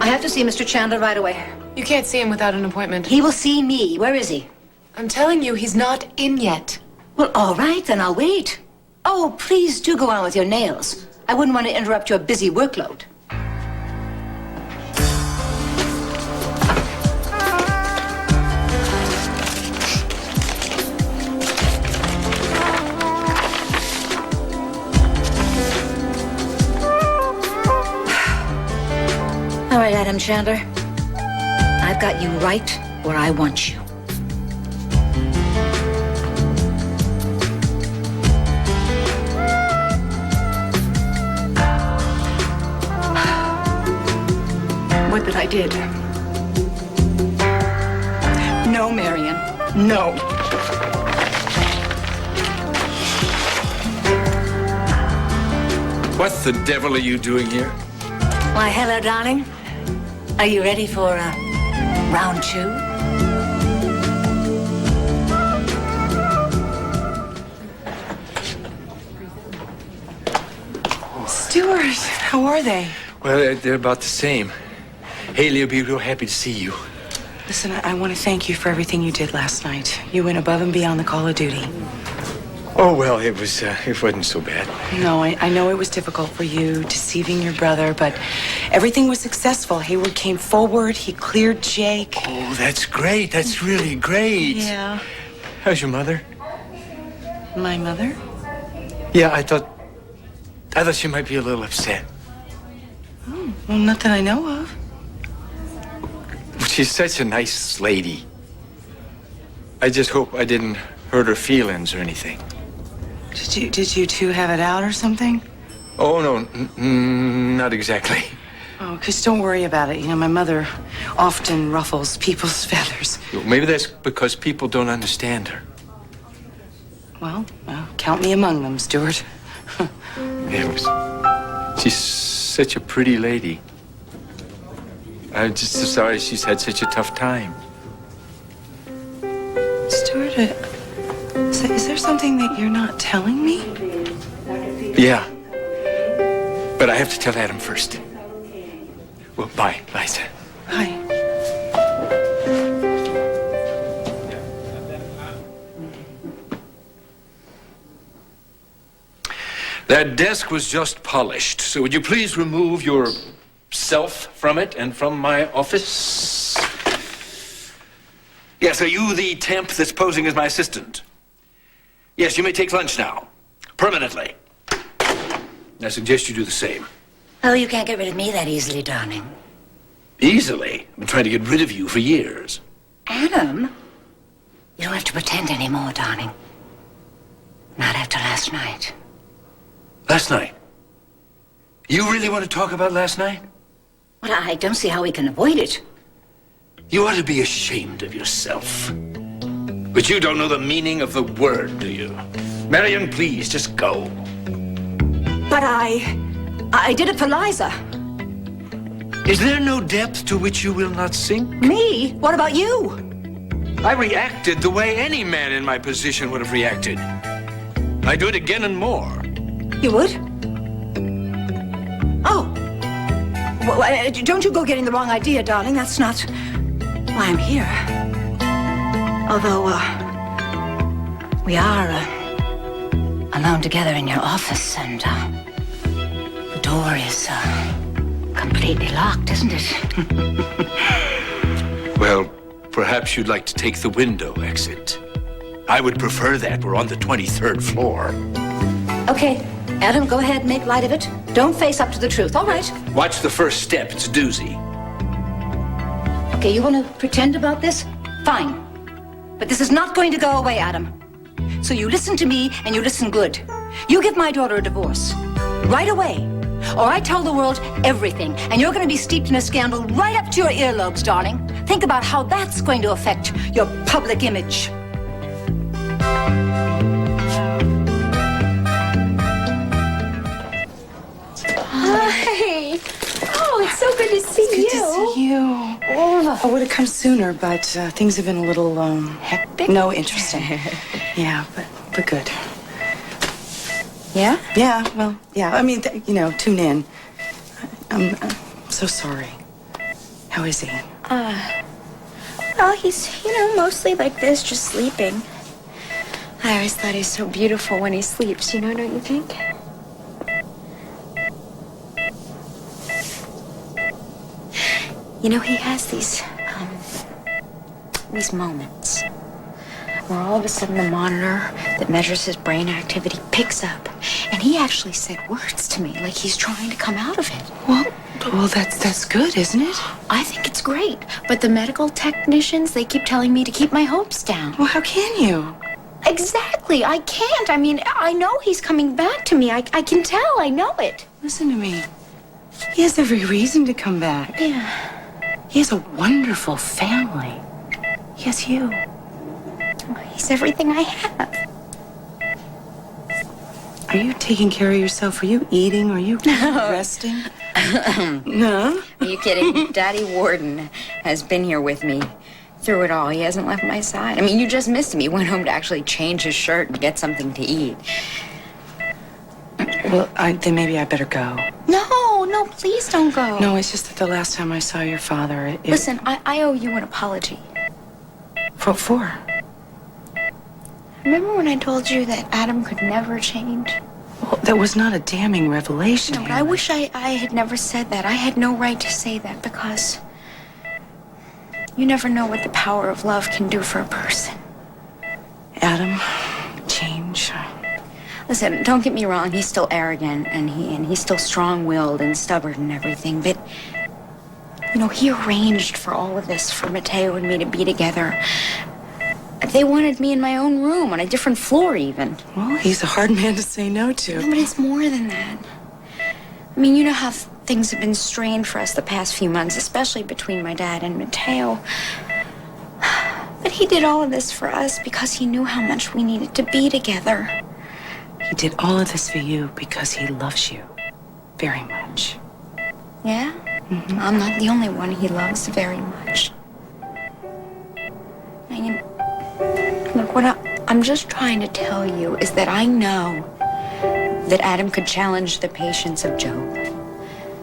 I have to see Mr. Chandler right away. You can't see him without an appointment. He will see me. Where is he? I'm telling you, he's not in yet. Well, all right, then I'll wait. Oh, please do go on with your nails. I wouldn't want to interrupt your busy workload. All right, Adam Chandler. I've got you right where I want you. What that I did. No, Marion. No. What the devil are you doing here? Why, hello, darling. Are you ready for round two? Stuart, how are they? Well, they're about the same. Haley will be real happy to see you. Listen, I want to thank you for everything you did last night. You went above and beyond the call of duty. Oh, well, it wasn't so bad. No, I know it was difficult for you, deceiving your brother, but everything was successful. Hayward came forward, he cleared Jake. Oh, that's great. That's really great. Yeah. How's your mother? My mother? Yeah, I thought she might be a little upset. Oh, well, not that I know of. She's such a nice lady. I just hope I didn't hurt her feelings or anything. Did you two have it out or something? Oh, no, not exactly. Oh, because don't worry about it. You know, my mother often ruffles people's feathers. Maybe that's because people don't understand her. Well, count me among them, Stuart. She's such a pretty lady. I'm just so sorry she's had such a tough time. Stuart, is there something that you're not telling me? Yeah. But I have to tell Adam first. Well, bye, Liza. Hi. That desk was just polished, so would you please remove yourself from it and from my office? Yes, are you the temp that's posing as my assistant? Yes, you may take lunch now. Permanently. I suggest you do the same. Oh, you can't get rid of me that easily, darling. Easily? I've been trying to get rid of you for years. Adam, you don't have to pretend anymore, darling. Not after last night. Last night? You really want to talk about last night? Well, I don't see how we can avoid it. You ought to be ashamed of yourself. But you don't know the meaning of the word, do you? Marion, please, just go. But I did it for Liza. Is there no depth to which you will not sink? Me? What about you? I reacted the way any man in my position would have reacted. I'd do it again and more. You would? Oh. Well, don't you go getting the wrong idea, darling. That's not why I'm here. Although, we are alone together in your office, and the door is completely locked, isn't it? Well, perhaps you'd like to take the window exit. I would prefer that. We're on the 23rd floor. Okay, Adam, go ahead and make light of it. Don't face up to the truth, all right? Watch the first step. It's a doozy. Okay, you want to pretend about this? Fine. But this is not going to go away, Adam. So you listen to me, and you listen good. You give my daughter a divorce. Right away. Or I tell the world everything, and you're going to be steeped in a scandal right up to your earlobes, darling. Think about how that's going to affect your public image. Hi. Oh, it's so good to see you. Good to see you. Oh, I would have come sooner, but things have been a little Hectic? No, interesting. Yeah, but good. Yeah? Yeah, well, yeah. I mean, tune in. I'm so sorry. How is he? Well, he's, mostly like this, just sleeping. I always thought he's so beautiful when he sleeps, don't you think? He has these moments where all of a sudden the monitor that measures his brain activity picks up, and he actually said words to me, like he's trying to come out of it. Well, that's good, isn't it? I think it's great, but the medical technicians, they keep telling me to keep my hopes down. Well, how can you? Exactly, I can't. I know he's coming back to me. I can tell, I know it. Listen to me. He has every reason to come back. Yeah. He has a wonderful family. He has you. He's everything I have. Are you taking care of yourself? Are you eating? Are you resting? No? Are you kidding? Daddy Warden has been here with me through it all. He hasn't left my side. You just missed him. He went home to actually change his shirt and get something to eat. Well, then maybe I better go. No, please don't go. No, it's just that the last time I saw your father, Listen, I owe you an apology. What for? Remember when I told you that Adam could never change? Well, that was not a damning revelation. No, but I wish I had never said that. I had no right to say that because you never know what the power of love can do for a person. Adam, change. Listen, don't get me wrong. He's still arrogant and he's still strong-willed and stubborn and everything. But he arranged for all of this for Mateo and me to be together. They wanted me in my own room on a different floor, even. Well, he's a hard man to say no to. No, but it's more than that. You know how things have been strained for us the past few months, especially between my dad and Mateo. But he did all of this for us because he knew how much we needed to be together. He did all of this for you because he loves you very much. Yeah? Mm-hmm. I'm not the only one he loves very much. Look, what I'm just trying to tell you is that I know that Adam could challenge the patience of Job.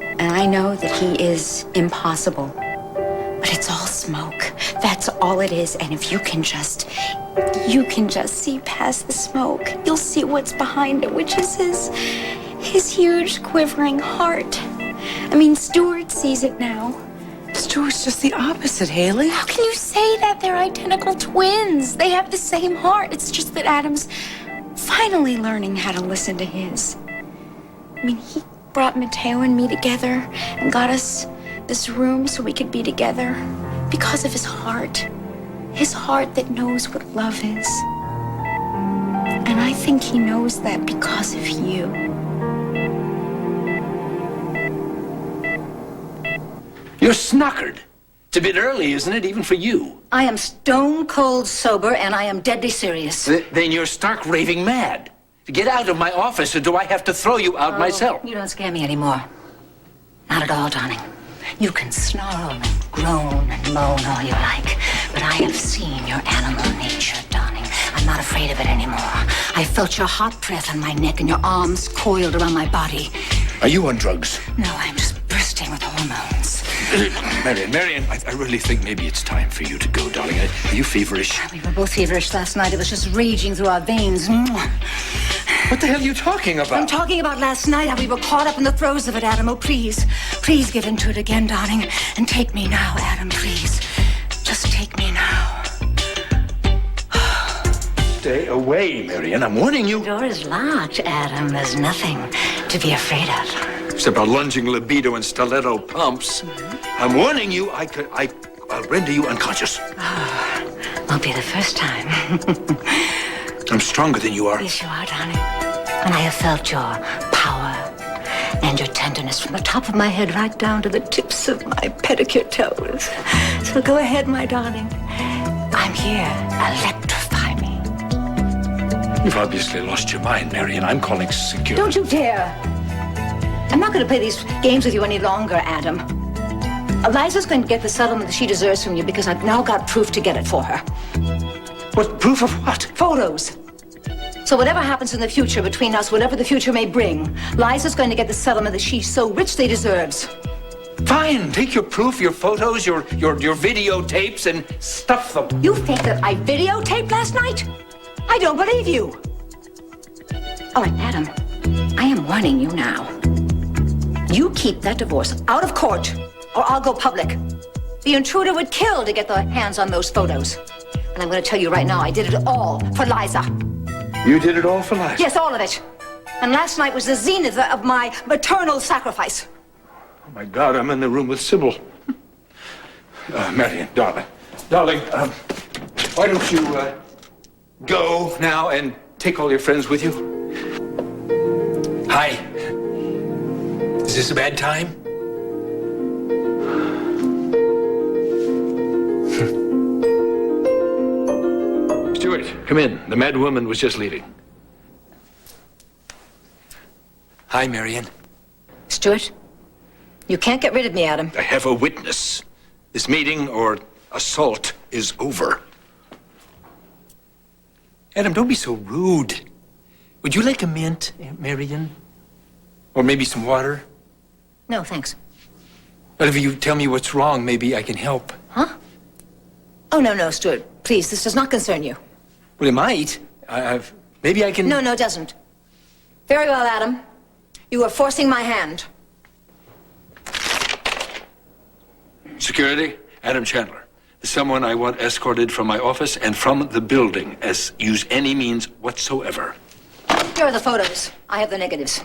And I know that he is impossible. But it's all smoke. That's all it is. And if you can just see past the smoke, you'll see what's behind it, which is his huge quivering heart. Stuart sees it now. Stuart's just the opposite, Haley. How can you say that? They're identical twins. They have the same heart. It's just that Adam's finally learning how to listen to his. He brought Mateo and me together and got us this room so we could be together because of his heart. His heart that knows what love is. And I think he knows that because of you. You're snockered. It's a bit early, isn't it, even for you? I am stone cold sober, and I am deadly serious. Then you're stark raving mad. Get out of my office, or do I have to throw you out myself? You don't scare me anymore. Not at all, darling. You can snarl and groan and moan all you like, but I have seen your animal nature, darling. I'm not afraid of it anymore. I felt your hot breath on my neck and your arms coiled around my body. Are you on drugs? No, I'm just bursting with hormones. Marion, I really think maybe it's time for you to go, darling. Are you feverish? We were both feverish last night. It was just raging through our veins. What the hell are you talking about? I'm talking about last night, how we were caught up in the throes of it, Adam. Oh, please. Please give into it again, darling. And take me now, Adam, please. Just take me now. Stay away, Marion. I'm warning you. The door is locked, Adam. There's nothing to be afraid of. Except our lunging libido and stiletto pumps. I'm warning you, I'll render you unconscious. Won't be the first time. I'm stronger than you are. Yes, you are, darling. And I have felt your power and your tenderness from the top of my head right down to the tips of my pedicure toes. So go ahead, my darling. I'm here. Electrify me. You've obviously lost your mind, Marion. I'm calling security. Don't you dare. I'm not going to play these games with you any longer, Adam. Liza's going to get the settlement that she deserves from you because I've now got proof to get it for her. What? Proof of what? Photos. So whatever happens in the future between us, whatever the future may bring, Liza's going to get the settlement that she so richly deserves. Fine, take your proof, your photos, your videotapes, and stuff them. You think that I videotaped last night? I don't believe you. All right, Adam, I am warning you now. You keep that divorce out of court, or I'll go public. The intruder would kill to get their hands on those photos. And I'm going to tell you right now, I did it all for Liza. You did it all for Liza? Yes, all of it. And last night was the zenith of my maternal sacrifice. Oh, my God, I'm in the room with Sybil. Marion, darling. Darling, why don't you go now and take all your friends with you? Hi. Is this a bad time? Stuart, come in. The mad woman was just leaving. Hi, Marion. Stuart, you can't get rid of me, Adam. I have a witness. This meeting or assault is over. Adam, don't be so rude. Would you like a mint, Marion? Or maybe some water? No, thanks. But if you tell me what's wrong, maybe I can help. Huh? Oh, no, Stuart. Please, this does not concern you. Well, it might. Maybe I can... No, it doesn't. Very well, Adam. You are forcing my hand. Security, Adam Chandler. Someone I want escorted from my office and from the building, as use any means whatsoever. Here are the photos. I have the negatives.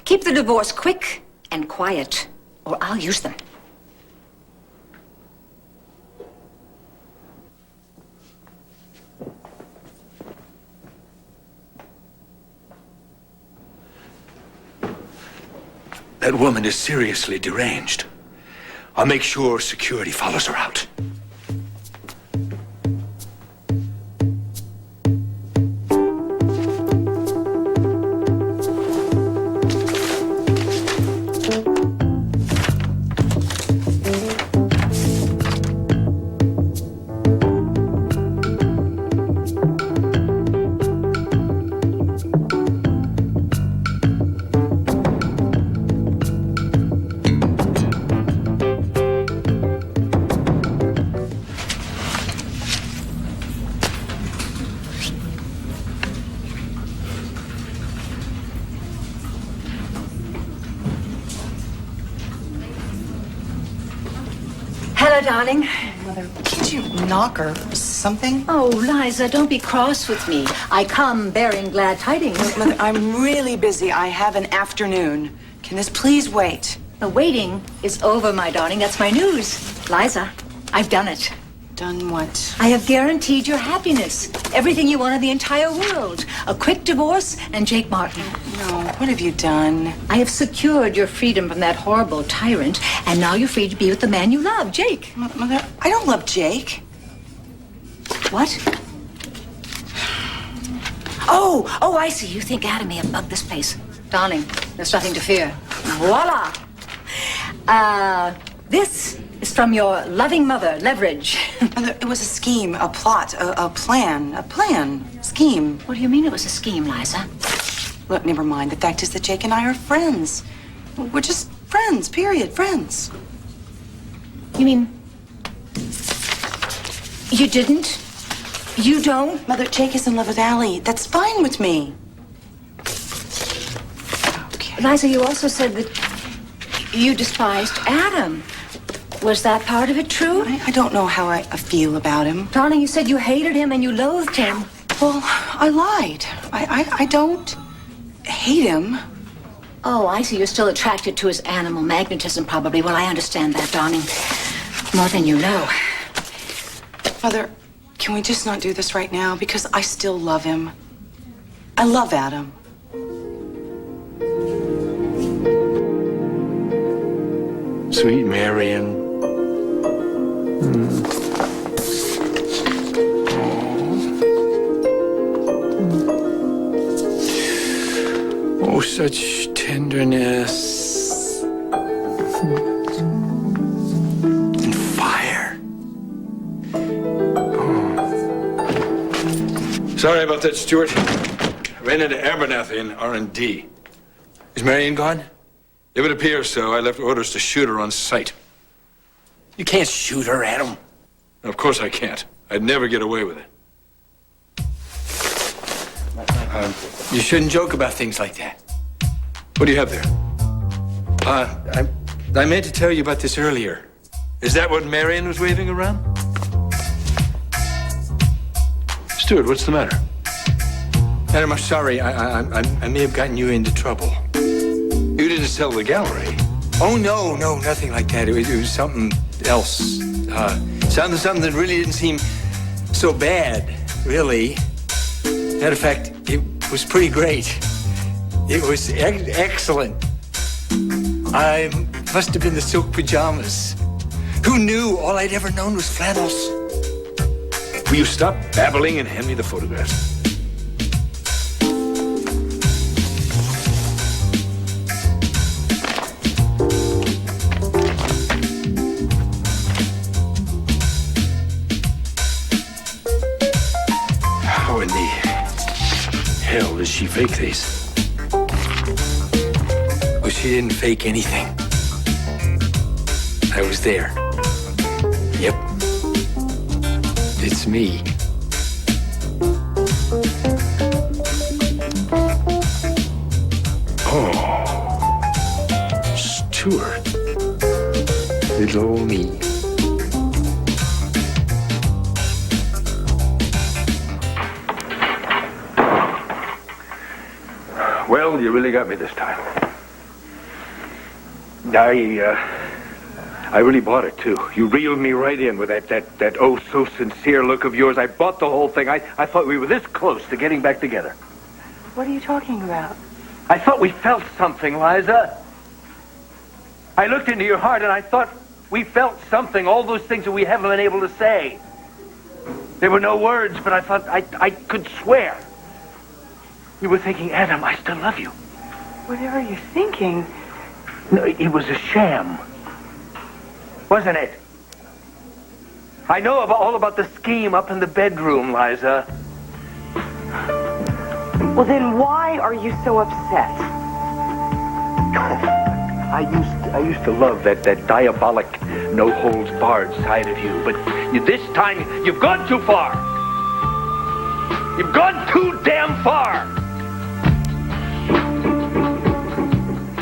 Keep the divorce quick and quiet, or I'll use them. That woman is seriously deranged. I'll make sure security follows her out. Hello, darling. Mother, can't you knock or something? Oh, Liza, don't be cross with me. I come bearing glad tidings. Mother, I'm really busy. I have an afternoon. Can this please wait? The waiting is over, my darling. That's my news. Liza, I've done it. Done what? I have guaranteed your happiness. Everything you want in the entire world. A quick divorce and Jake Martin. No, what have you done? I have secured your freedom from that horrible tyrant, and now you're free to be with the man you love, Jake. Mother, I don't love Jake. What? Oh, I see. You think Adam may have bugged this place. Darling, there's nothing to fear. Voila! This is from your loving mother, Leverage. Mother, it was a scheme, a plot, a plan, scheme. What do you mean it was a scheme, Liza? Look, never mind. The fact is that Jake and I are friends. We're just friends, period, friends. You mean you didn't? You don't? Mother, Jake is in love with Allie. That's fine with me. Okay. Liza, you also said that you despised Adam. Was that part of it true? I don't know how I feel about him. Darling, you said you hated him and you loathed him. Well, I lied. I don't hate him. Oh, I see. You're still attracted to his animal magnetism, probably. Well, I understand that, darling. More than you know. Mother, can we just not do this right now? Because I still love him. I love Adam. Sweet Marion. Oh, such tenderness and fire. Oh. Sorry about that, Stuart. I ran into Abernathy in R&D. Is Marion gone? If it appears so, I left orders to shoot her on sight. You can't shoot her, Adam. Of course I can't. I'd never get away with it. You shouldn't joke about things like that. What do you have there? I meant to tell you about this earlier. Is that what Marion was waving around? Stuart, what's the matter? Adam, I'm sorry. I may have gotten you into trouble. You didn't sell the gallery. Oh, no, nothing like that. It was something else. Something that really didn't seem so bad, really. Matter of fact, it was pretty great. It was excellent. I must have been the silk pajamas. Who knew? All I'd ever known was flannels. Will you stop babbling and hand me the photographs? How in the hell does she fake these? Well, she didn't fake anything. I was there. Yep. It's me. Oh, Stuart. Little old me. Well, you really got me this time. I really bought it, too. You reeled me right in with that oh so sincere look of yours. I bought the whole thing. I thought we were this close to getting back together. What are you talking about? I thought we felt something, Liza. I looked into your heart and I thought we felt something, all those things that we haven't been able to say. There were no words, but I thought I could swear. You were thinking, Adam, I still love you. Whatever you're thinking. No, it was a sham. Wasn't it? I know all about the scheme up in the bedroom, Liza. Well, then why are you so upset? I used to love that diabolic, no-holds-barred side of you, but this time, you've gone too far. You've gone too damn far.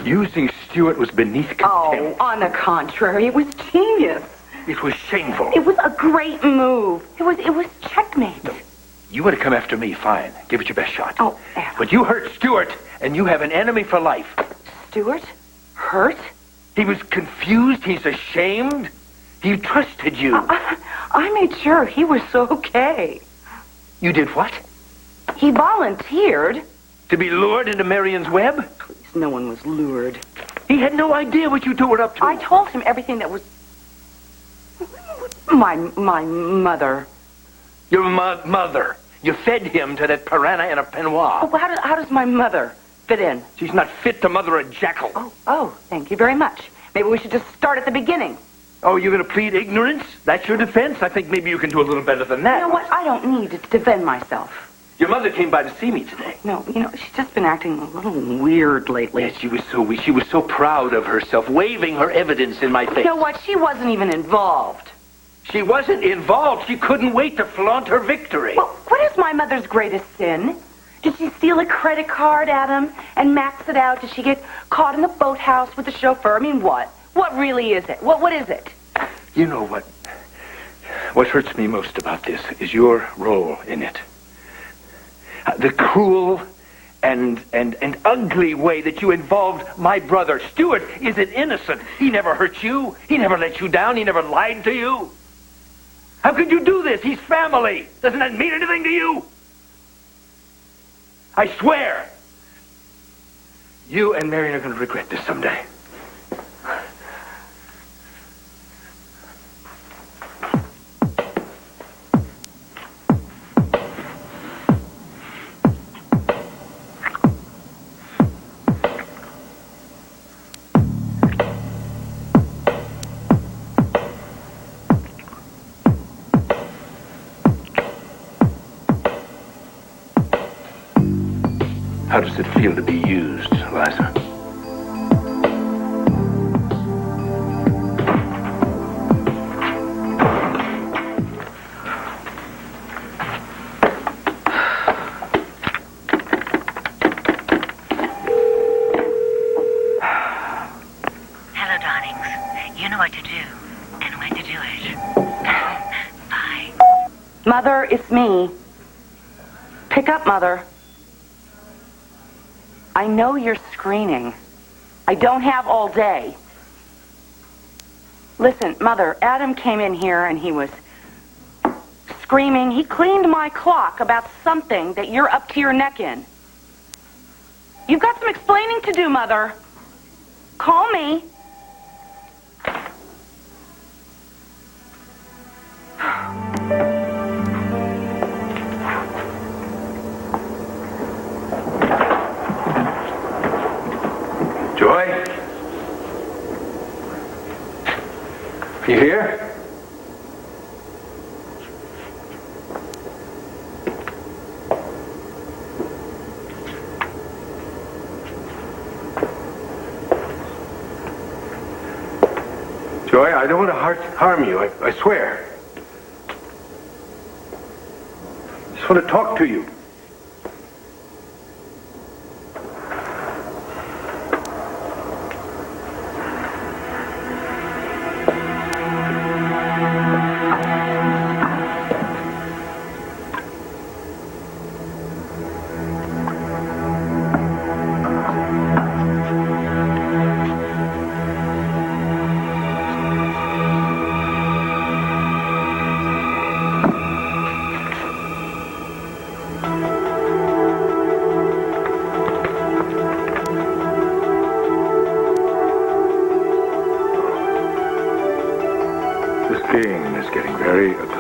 Using Stuart was beneath contempt. Oh, on the contrary, it was genius. It was shameful. It was a great move. It was checkmate. No. You want to come after me, fine. Give it your best shot. Oh, Adam. But you hurt Stuart, and you have an enemy for life. Stuart? Hurt? He was confused. He's ashamed. He trusted you. I made sure he was okay. You did what? He volunteered. To be lured into Marion's web? Please, no one was lured. He had no idea what you two were up to. I told him everything that was... My mother. Your mother. You fed him to that piranha in a peignoir. Oh, how does my mother fit in? She's not fit to mother a jackal. Oh, thank you very much. Maybe we should just start at the beginning. Oh, you're going to plead ignorance? That's your defense? I think maybe you can do a little better than that. You know what? I don't need to defend myself. Your mother came by to see me today. No, she's just been acting a little weird lately. Yes, she was so proud of herself, waving her evidence in my face. You know what? She wasn't even involved. She wasn't involved. She couldn't wait to flaunt her victory. Well, what is my mother's greatest sin? Did she steal a credit card, Adam, and max it out? Did she get caught in the boathouse with the chauffeur? I mean, what? What really is it? What is it? You know what? What hurts me most about this is your role in it. The cruel and ugly way that you involved my brother. Stuart isn't innocent. He never hurt you. He never let you down. He never lied to you. How could you do this? He's family. Doesn't that mean anything to you? I swear, you and Marion are going to regret this someday. How does it feel to be used, Liza? do and when to do it. Bye. Mother, it's me. Pick up, Mother. I know you're screening. I don't have all day. Listen, Mother, Adam came in here and he was screaming. He cleaned my clock about something that you're up to your neck in. You've got some explaining to do, Mother. Call me. Joy? You here? Joy, I don't want to harm you, I swear. I just want to talk to you. This game is getting very ugly.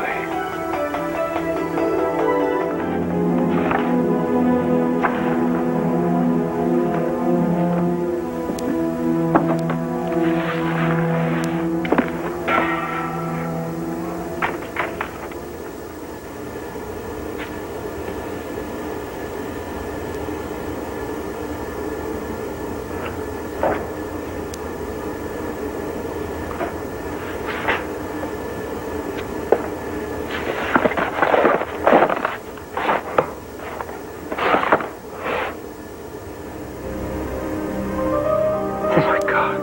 Oh my God.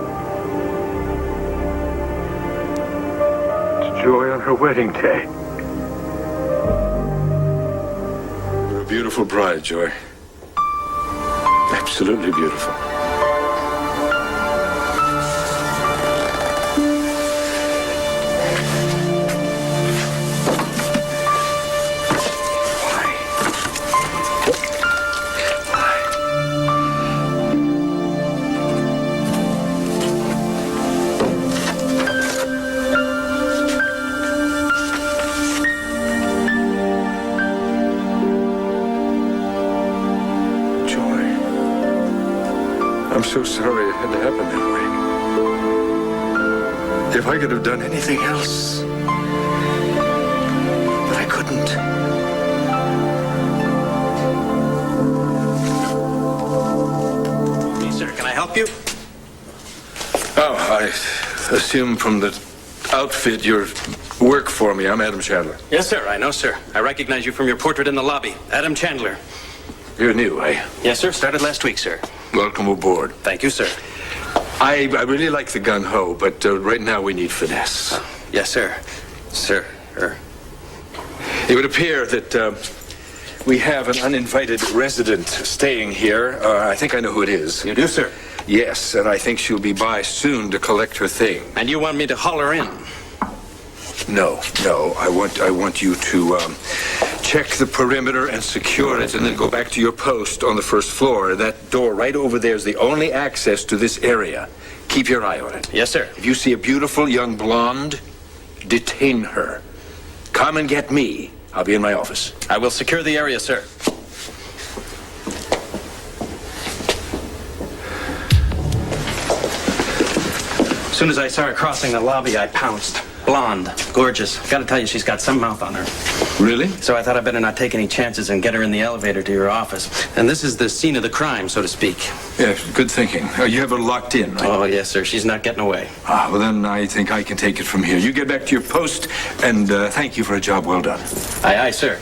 It's Joy on her wedding day. You're a beautiful bride, Joy. Absolutely beautiful. I'm so sorry it had to happen that way. If I could have done anything else, but I couldn't. Hey, sir, can I help you? Oh, I assume from the outfit you work for me. I'm Adam Chandler. Yes, sir, I know, sir. I recognize you from your portrait in the lobby. Adam Chandler. You're new, eh? Yes, sir, started last week, sir. Welcome aboard. Thank you, sir. I really like the gung-ho, but right now we need finesse. Yes, sir. Sir. It would appear that we have an uninvited resident staying here. I think I know who it is. You do, sir? Yes, and I think she'll be by soon to collect her thing. And you want me to haul her in? No. I want you to check the perimeter and secure it, and then go back to your post on the first floor. That door right over there is the only access to this area. Keep your eye on it. Yes, sir. If you see a beautiful young blonde, detain her. Come and get me. I'll be in my office. I will secure the area, sir. As soon as I saw her crossing the lobby, I pounced. Blonde, gorgeous. Gotta tell you, she's got some mouth on her. Really? So I thought I'd better not take any chances and get her in the elevator to your office. And this is the scene of the crime, so to speak. Yeah, good thinking. You have her locked in, right? Oh, yes, sir. She's not getting away. Well, then I think I can take it from here. You get back to your post, and thank you for a job well done. Aye, aye, sir.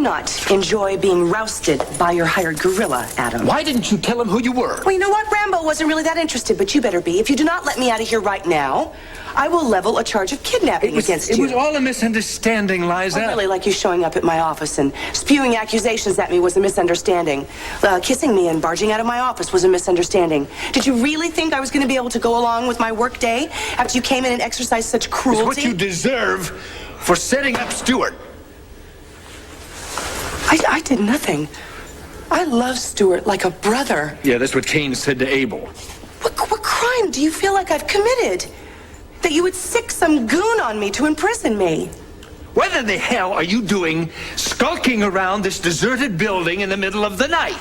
not enjoy being rousted by your hired gorilla, Adam. Why didn't you tell him who you were? Well, you know what? Rambo wasn't really that interested, but you better be. If you do not let me out of here right now, I will level a charge of kidnapping against you. It was all a misunderstanding, Liza. I really like you showing up at my office and spewing accusations at me was a misunderstanding. Kissing me and barging out of my office was a misunderstanding. Did you really think I was going to be able to go along with my work day after you came in and exercised such cruelty? It's what you deserve for setting up Stuart. I did nothing. I love Stuart like a brother. Yeah, that's what Cain said to Abel. What crime do you feel like I've committed? That you would sick some goon on me to imprison me? What in the hell are you doing skulking around this deserted building in the middle of the night?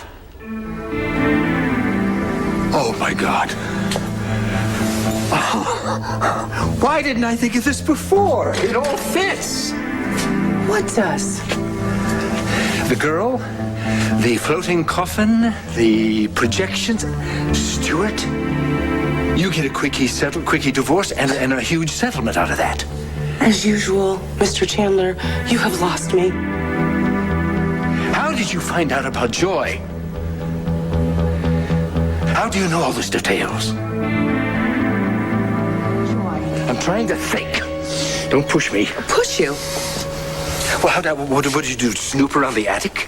Oh, my God. Oh. Why didn't I think of this before? It all fits. What does? The girl, the floating coffin, the projections. Stuart, you get a quickie divorce and a huge settlement out of that. As usual, Mr. Chandler, you have lost me. How did you find out about Joy? How do you know all those details? I'm trying to think. Don't push me. Push you? Well, what did you do? Snoop around the attic?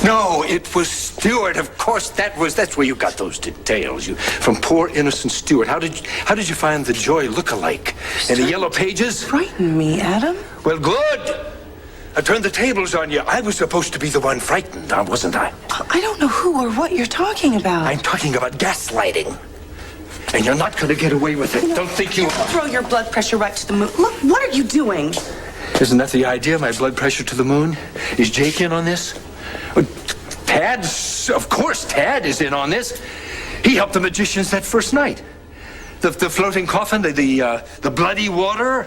No, it was Stuart. Of course, that's where you got those details. From poor innocent Stuart. How did you find the Joy look-alike? In the yellow pages? Frighten me, Adam. Well, good. I turned the tables on you. I was supposed to be the one frightened, wasn't I? I don't know who or what you're talking about. I'm talking about gaslighting. And you're not going to get away with it. You know, don't think you... Throw your blood pressure right to the moon. Look, what are you doing? Isn't that the idea, my blood pressure to the moon? Is Jake in on this? Of course Tad is in on this. He helped the magicians that first night. The floating coffin, the bloody water.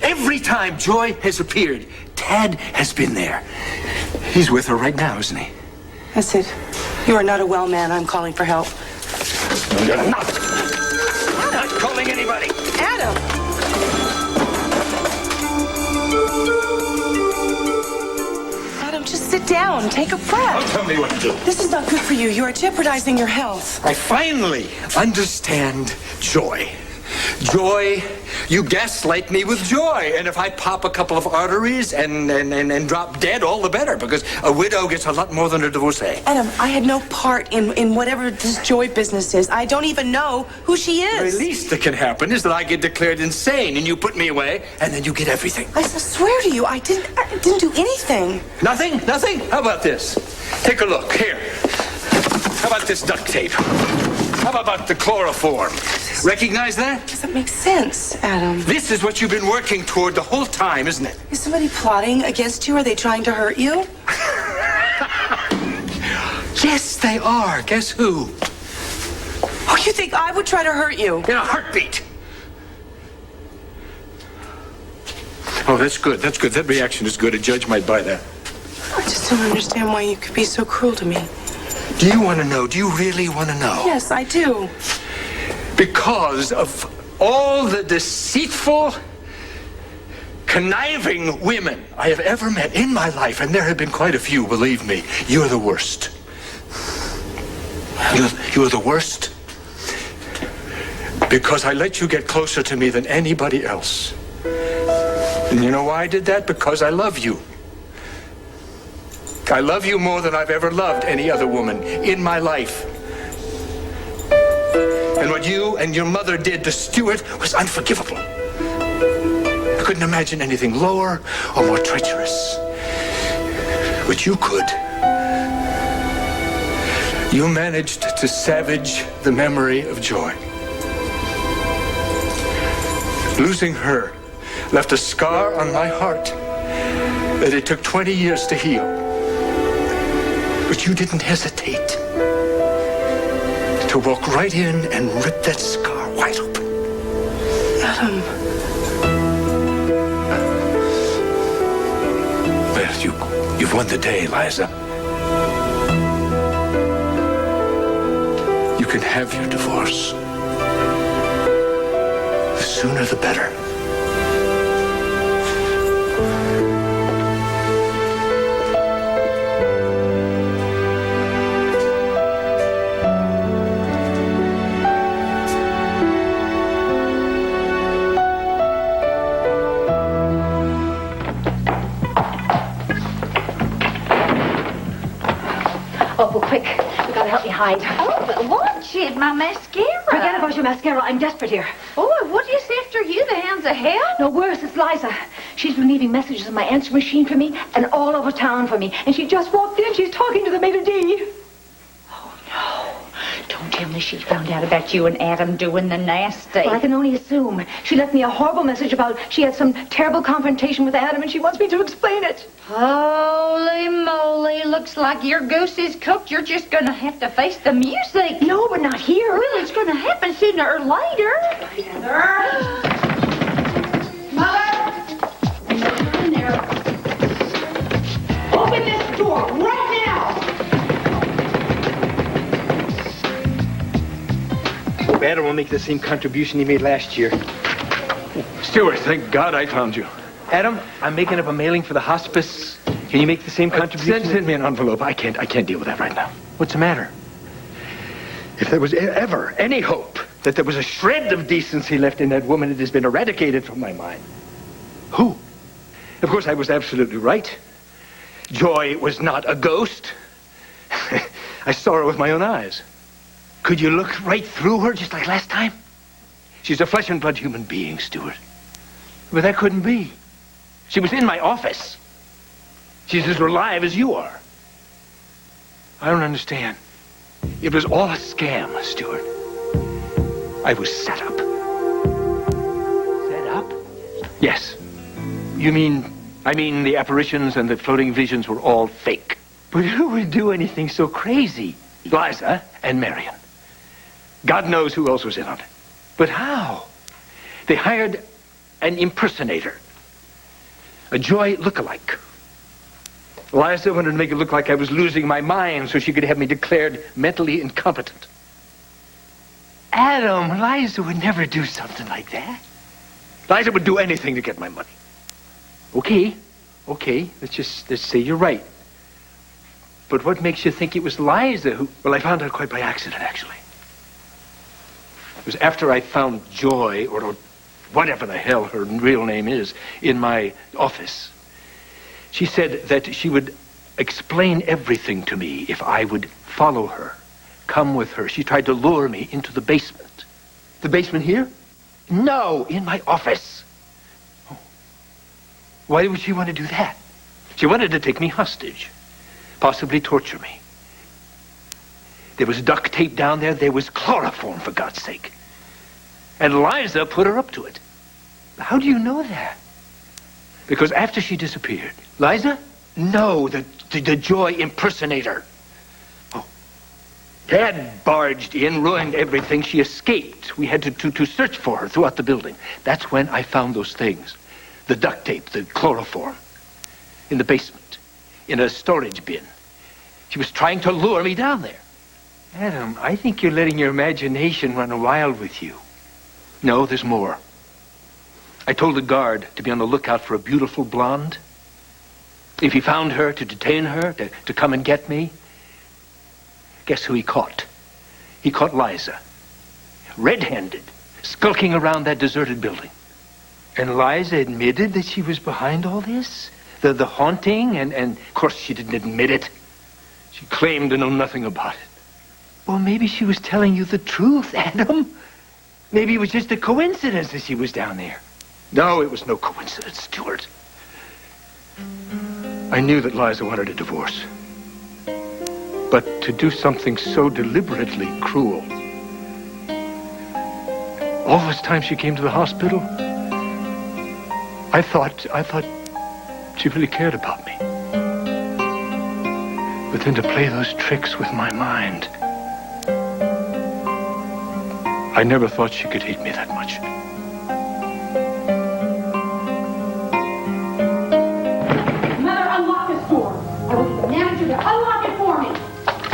Every time Joy has appeared, Tad has been there. He's with her right now, isn't he? That's it. You are not a well man. I'm calling for help. No, you're not. I'm not calling anybody. Adam! Adam, just sit down. Take a breath. Don't tell me what to do. This is not good for you. You are jeopardizing your health. I finally understand Joy. Joy, you gaslight me with joy. And if I pop a couple of arteries and drop dead, all the better, because a widow gets a lot more than a divorcee. Adam, I had no part in whatever this Joy business is. I don't even know who she is. The very least that can happen is that I get declared insane and you put me away and then you get everything. I swear to you, I didn't do anything. Nothing? Nothing? How about this? Take a look. Here. How about this duct tape? How about the chloroform? Recognize that? Does that make sense, Adam? This is what you've been working toward the whole time, isn't it? Is somebody plotting against you? Are they trying to hurt you? Yes, they are. Guess who? Oh, you think I would try to hurt you? In a heartbeat. Oh, that's good. That's good. That reaction is good. A judge might buy that. I just don't understand why you could be so cruel to me. Do you want to know? Do you really want to know? Yes, I do. Because of all the deceitful, conniving women I have ever met in my life, and there have been quite a few, believe me, you're the worst. You're the worst because I let you get closer to me than anybody else. And you know why I did that? Because I love you. I love you more than I've ever loved any other woman in my life. And what you and your mother did to Stuart was unforgivable. I couldn't imagine anything lower or more treacherous. But you could. You managed to savage the memory of Joy. Losing her left a scar on my heart that it took 20 years to heal. But you didn't hesitate to walk right in and rip that scar wide open. Adam. Well, you've won the day, Liza. You can have your divorce. The sooner the better. gotta help me hide. Oh, but watch it, my mascara. Forget about your mascara. I'm desperate here. Oh, what is after you, the hounds of hell? No, worse, it's Liza. She's been leaving messages on my answering machine for me and all over town for me. And she just walked in. She's talking to the maitre d'. Don't tell me she found out about you and Adam doing the nasty. Well, I can only assume. She left me a horrible message about she had some terrible confrontation with Adam and she wants me to explain it. Holy moly, looks like your goose is cooked. You're just gonna have to face the music. No, but not here. Well, it's gonna happen sooner or later. Mother! In there. Open this door right now! Hope Adam will make the same contribution he made last year. Stewart, thank God I found you. Adam, I'm making up a mailing for the hospice. Can you make the same contribution? Send me an envelope. I can't deal with that right now. What's the matter? If there was ever any hope that there was a shred of decency left in that woman, it has been eradicated from my mind. Who? Of course, I was absolutely right. Joy was not a ghost. I saw her with my own eyes. Could you look right through her just like last time? She's a flesh and blood human being, Stewart. But that couldn't be. She was in my office. She's as alive as you are. I don't understand. It was all a scam, Stewart. I was set up. Set up? Yes. I mean the apparitions and the floating visions were all fake. But who would do anything so crazy? Liza and Marion. God knows who else was in on it. But how? They hired an impersonator. A Joy lookalike. Liza wanted to make it look like I was losing my mind so she could have me declared mentally incompetent. Adam, Liza would never do something like that. Liza would do anything to get my money. Okay. Let's say you're right. But what makes you think it was Liza who... Well, I found out quite by accident, actually. It was after I found Joy, or whatever the hell her real name is, in my office. She said that she would explain everything to me if I would follow her, come with her. She tried to lure me into the basement. The basement here? No, in my office. Oh. Why would she want to do that? She wanted to take me hostage, possibly torture me. There was duct tape down there. There was chloroform, for God's sake. And Liza put her up to it. How do you know that? Because after she disappeared... Liza? No, the Joy impersonator. Oh. Dad barged in, ruined everything. She escaped. We had to search for her throughout the building. That's when I found those things. The duct tape, the chloroform. In the basement. In a storage bin. She was trying to lure me down there. Adam, I think you're letting your imagination run wild with you. No, there's more. I told the guard to be on the lookout for a beautiful blonde. If he found her, to detain her, to come and get me. Guess who he caught? He caught Liza. Red-handed, skulking around that deserted building. And Liza admitted that she was behind all this? The haunting and... Of course she didn't admit it. She claimed to know nothing about it. Well, maybe she was telling you the truth, Adam. Maybe it was just a coincidence that she was down there. No, it was no coincidence, Stewart. I knew that Liza wanted a divorce. But to do something so deliberately cruel. All this time she came to the hospital, I thought she really cared about me. But then to play those tricks with my mind, I never thought she could hate me that much. Unlock it for me!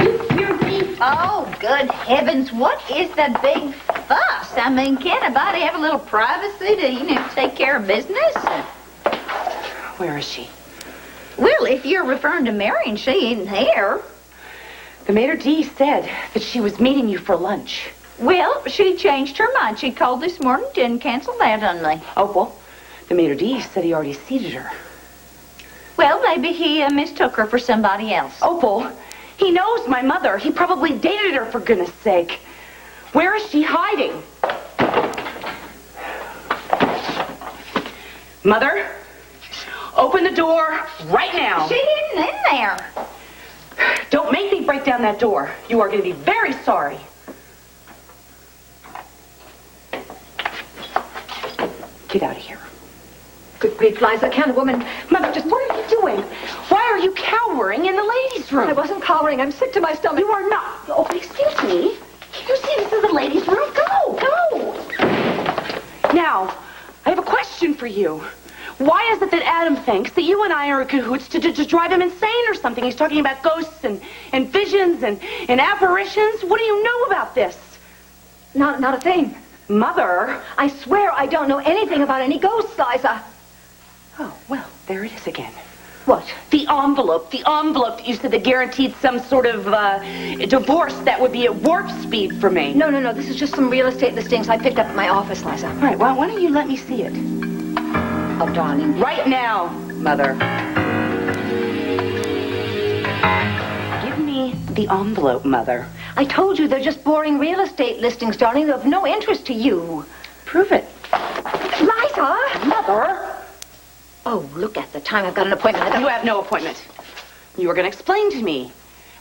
You hear me? Oh, good heavens, what is the big fuss? I mean, can't anybody have a little privacy to, take care of business? Where is she? Well, if you're referring to Marion, she isn't here. The maitre d' said that she was meeting you for lunch. Well, she changed her mind. She called this morning and canceled that on me. Oh, well, the maitre d' said he already seated her. Well, maybe he mistook her for somebody else. Opal, He knows my mother. He probably dated her, for goodness sake. Where is she hiding? Mother, open the door right now. She isn't in there. Don't make me break down that door. You are going to be very sorry. Get out of here. Good grief, Liza, can't a woman... Mother, just what are you doing? Why are you cowering in the ladies' room? I wasn't cowering. I'm sick to my stomach. You are not. Oh, excuse me. You see, this is the ladies' room. Go. Now, I have a question for you. Why is it that Adam thinks that you and I are in cahoots to drive him insane or something? He's talking about ghosts and visions and apparitions. What do you know about this? Not a thing. Mother. I swear I don't know anything about any ghosts, Liza. Oh, well, there it is again. What? The envelope you said that guaranteed some sort of divorce that would be at warp speed for me. No. This is just some real estate listings I picked up at my office, Liza. All right, well, why don't you let me see it? Oh, darling. Right now, Mother. Give me the envelope, Mother. I told you they're just boring real estate listings, darling. They're of no interest to you. Prove it. Liza! Mother! Oh, look at the time. I've got an appointment. You have no appointment. You were going to explain to me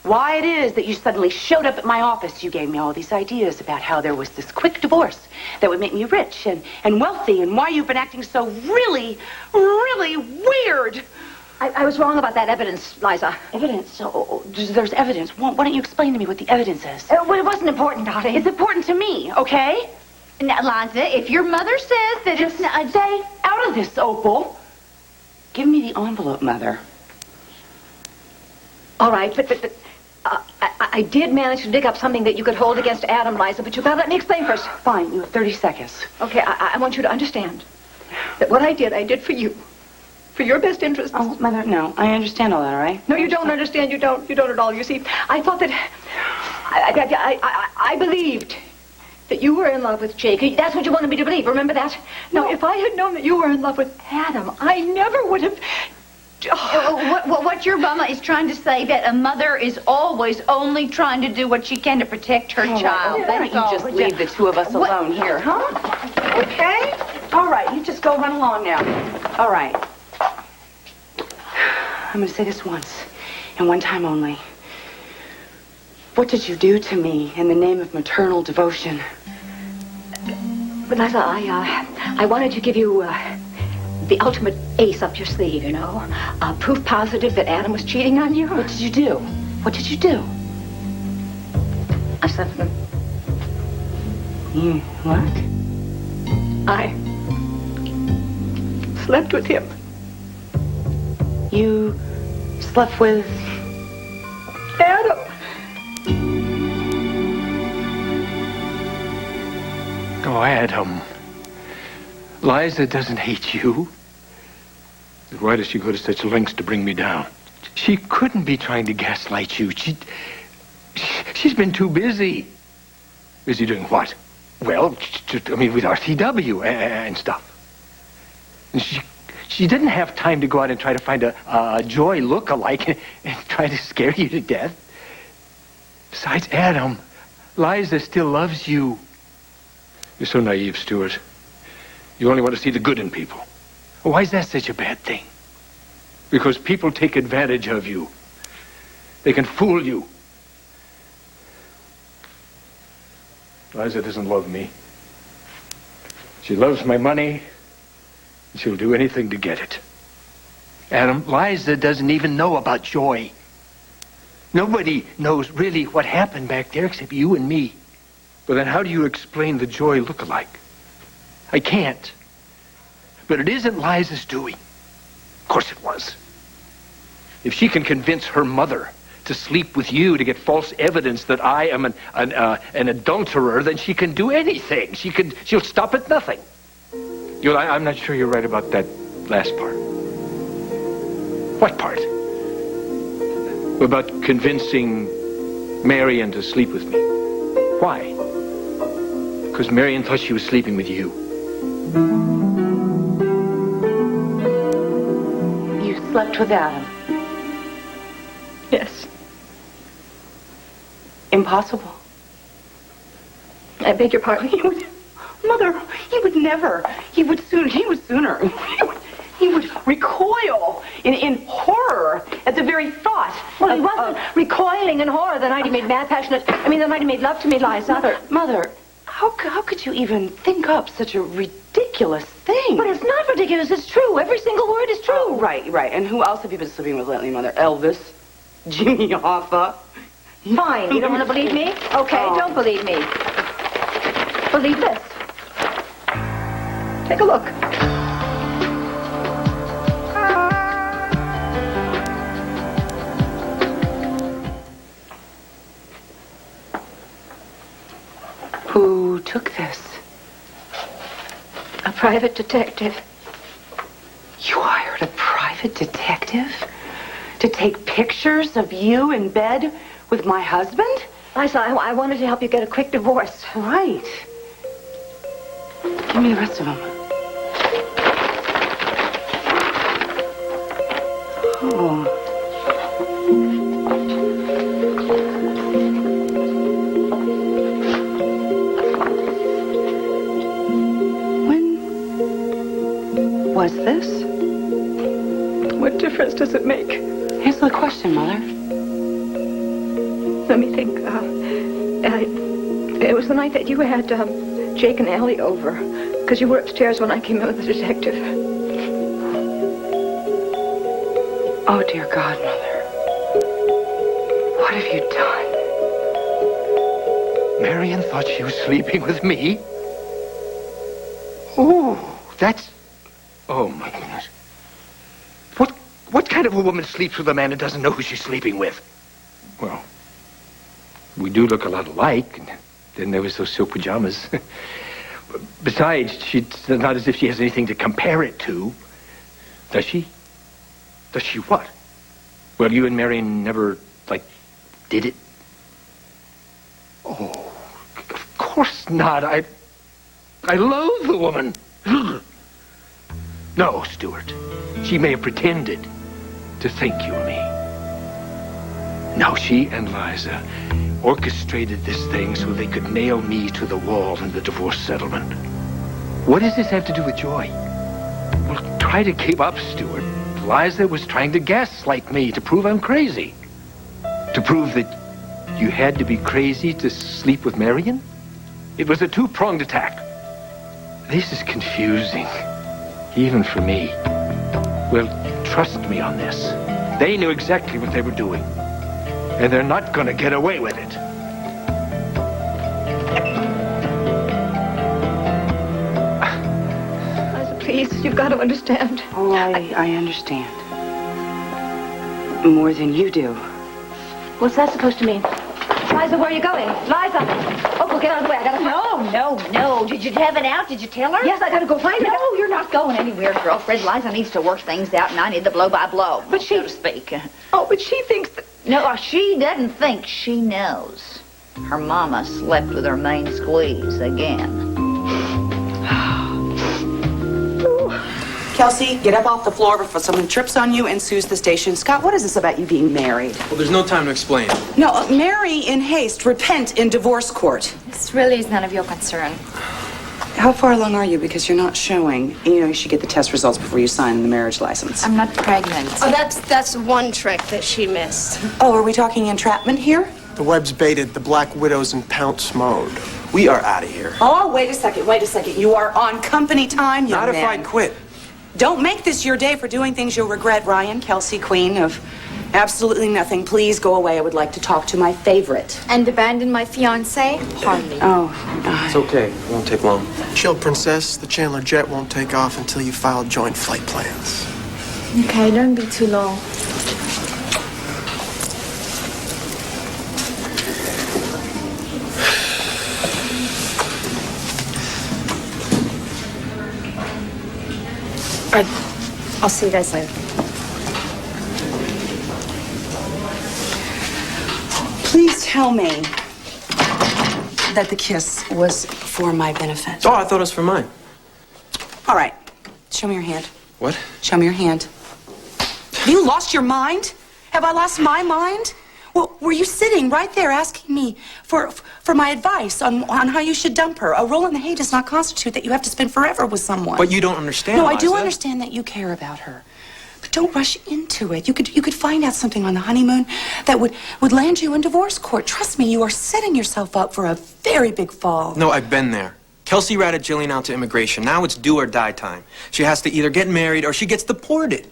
why it is that you suddenly showed up at my office. You gave me all these ideas about how there was this quick divorce that would make me rich and wealthy, and why you've been acting so really, really weird. I was wrong about that evidence, Liza. Evidence? So there's evidence. Why don't you explain to me what the evidence is? Well, it wasn't important, darling. It's important to me, okay? Now, Liza, if your mother says that Just stay out of this, Opal. Give me the envelope, Mother. All right, but I did manage to dig up something that you could hold against Adam, Liza, but you gotta let me explain first. Fine, you have 30 seconds. Okay, I want you to understand that what I did for you. For your best interest. Oh, Mother, no. I understand all that, all right? No, you don't understand. You don't at all. You see, I thought that... I believed that you were in love with Jake. That's what you wanted me to believe. Remember that? Now, if I had known that you were in love with Adam, I never would have... What your mama is trying to say, that a mother is always only trying to do what she can to protect her child. Why don't you just leave the two of us alone here, huh? Okay? All right, you just go run along now. All right. I'm going to say this once, and one time only. What did you do to me in the name of maternal devotion? But Liza, I wanted to give you the ultimate ace up your sleeve, you know. Proof positive that Adam was cheating on you. What did you do? What did you do? I slept with him. What? I slept with him. You slept with... Adam. Oh, Adam. Liza doesn't hate you. Why does she go to such lengths to bring me down? She couldn't be trying to gaslight you. She's been too busy. Busy doing what? Well, with RCW and stuff. And she didn't have time to go out and try to find a Joy look-alike and try to scare you to death. Besides, Adam, Liza still loves you. You're so naive, Stuart. You only want to see the good in people. Why is that such a bad thing? Because people take advantage of you. They can fool you. Liza doesn't love me. She loves my money. She'll do anything to get it. Adam, Liza doesn't even know about Joy. Nobody knows really what happened back there except you and me. But then how do you explain the Joy look-alike? I can't. But it isn't Liza's doing. Of course it was. If she can convince her mother to sleep with you to get false evidence that I am an adulterer, then she can do anything. She'll stop at nothing. I'm not sure you're right about that last part. What part? About convincing Marion to sleep with me. Why? Because Marion thought she was sleeping with you. You slept with Adam. Yes. impossible. I beg your pardon? Mother, he would never. He would sooner. He would recoil in horror at the very thought. Well, he wasn't recoiling in horror the night he made the night he made love to me, Liza. Mother, how could you even think up such a ridiculous thing? But it's not ridiculous. It's true. Every single word is true. Oh, right. And who else have you been sleeping with lately, Mother? Elvis? Jimmy Hoffa? Fine. You don't want to believe me? Okay, don't believe me. Believe this. Take a look. Who took this? A private detective. You hired a private detective to take pictures of you in bed with my husband? Liza, I wanted to help you get a quick divorce. Right. Give me the rest of them. Oh. When was this? What difference does it make? Answer the question, Mother. Let me think. It was the night that you had Jake and Allie over, because you were upstairs when I came in with the detective. Oh, dear God, Mother. What have you done? Marion thought she was sleeping with me? Oh, that's... Oh, my goodness. What kind of a woman sleeps with a man and doesn't know who she's sleeping with? Well, we do look a lot alike, and then there was those silk pajamas. Besides, it's not as if she has anything to compare it to. Does she? Does she what? Well, you and Marion never, did it? Oh, of course not. I loathe the woman. No, Stuart. She may have pretended to think you were me. No, she and Liza orchestrated this thing so they could nail me to the wall in the divorce settlement. What does this have to do with Joy? Well, try to keep up, Stuart. Liza was trying to gaslight me to prove I'm crazy. To prove that you had to be crazy to sleep with Marion? It was a two-pronged attack. This is confusing, even for me. Well, trust me on this. They knew exactly what they were doing. And they're not going to get away with it. Liza, please, you've got to understand. Oh, I understand. More than you do. What's that supposed to mean? Liza, where are you going? Liza! Oh, well, get out of the way. I gotta... No. Did you have it out? Did you tell her? Yes, I gotta go find her. No, you're not going anywhere, girlfriend. Liza needs to work things out, and I need the blow-by-blow, so to speak. Oh, but she thinks that... No, she doesn't think. She knows. Her mama slept with her main squeeze again. Kelsey, get up off the floor before someone trips on you and sues the station. Scott, what is this about you being married? Well, there's no time to explain. No, marry in haste, repent in divorce court. This really is none of your concern. How far along are you? Because you're not showing. You should get the test results before you sign the marriage license. I'm not pregnant. Oh, that's one trick that she missed. Oh, are we talking entrapment here? The web's baited. The Black Widow's in pounce mode. We are out of here. Oh, wait a second. You are on company time, young man. Not if I quit. Don't make this your day for doing things you'll regret, Ryan. Kelsey, queen of absolutely nothing. Please go away. I would like to talk to my favorite. And abandon my fiancé? Hardly. Oh, It's okay. It won't take long. Chill, princess. The Chandler jet won't take off until you file joint flight plans. Okay, don't be too long. I'll see you guys later. please tell me that the kiss was for my benefit. Oh, I thought it was for mine. All right. Show me your hand. What? Show me your hand. Have you lost your mind? Have I lost my mind? Well, were you sitting right there asking me for my advice on how you should dump her? A roll in the hay does not constitute that you have to spend forever with someone. But you don't understand, No, I do Liza. understand that you care about her. But don't rush into it. You could find out something on the honeymoon that would land you in divorce court. Trust me, you are setting yourself up for a very big fall. No, I've been there. Kelsey ratted Jillian out to immigration. Now it's do or die time. She has to either get married or she gets deported.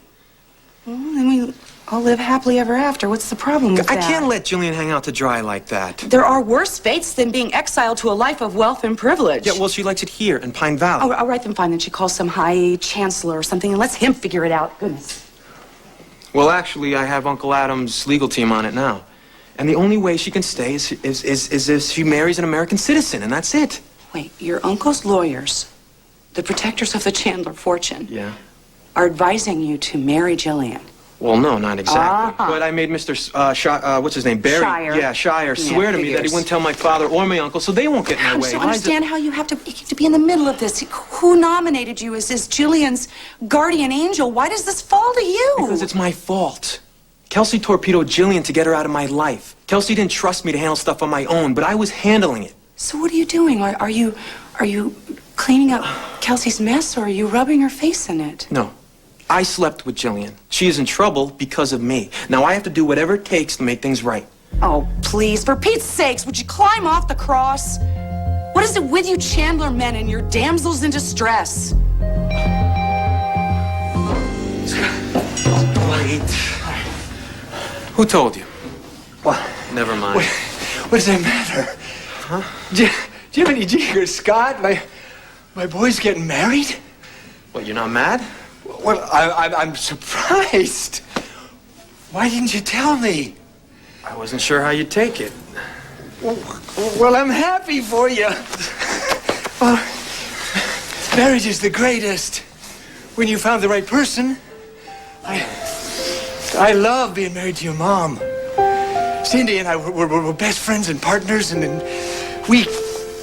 Well, then we all live happily ever after. What's the problem with I that? can't let Jillian hang out to dry like that. There are worse fates than being exiled to a life of wealth and privilege. Yeah, well, she likes it here in Pine Valley. I'll write them fine. Then she calls some high chancellor or something and lets him figure it out. Goodness. Well, actually, I have Uncle Adam's legal team on it now. And the only way she can stay is if she marries an American citizen, and that's it. Wait, your uncle's lawyers, the protectors of the Chandler fortune, Yeah. are advising you to marry Jillian. Well, no, not exactly. Uh-huh. But I made Mr. what's his name? Barry. Shire. Yeah, Shire. Yeah, Swear to me that he figures. wouldn't tell my father or my uncle, so they won't get in my I way. just don't Liza- understand how you have to be in the middle of this. Who nominated you as Jillian's guardian angel? Why does this fall to you? Because it's my fault. Kelsey torpedoed Jillian to get her out of my life. Kelsey didn't trust me to handle stuff on my own, but I was handling it. So what are you doing? Are you cleaning up Kelsey's mess, or are you rubbing her face in it? No. I slept with Jillian. She is in trouble because of me. Now I have to do whatever it takes to make things right. Oh, please, for Pete's sakes, would you climb off the cross? What is it with you Chandler men and your damsels in distress? Wait. Who told you? What? Never mind. What does that matter? Huh? Do you have any jigger, Scott? My boy's getting married? What, you're not mad? Well, I'm surprised. Why didn't you tell me? I wasn't sure how you'd take it. Well, I'm happy for you. Well, marriage is the greatest. When you found the right person. I love being married to your mom. Cindy and I were best friends and partners, and then we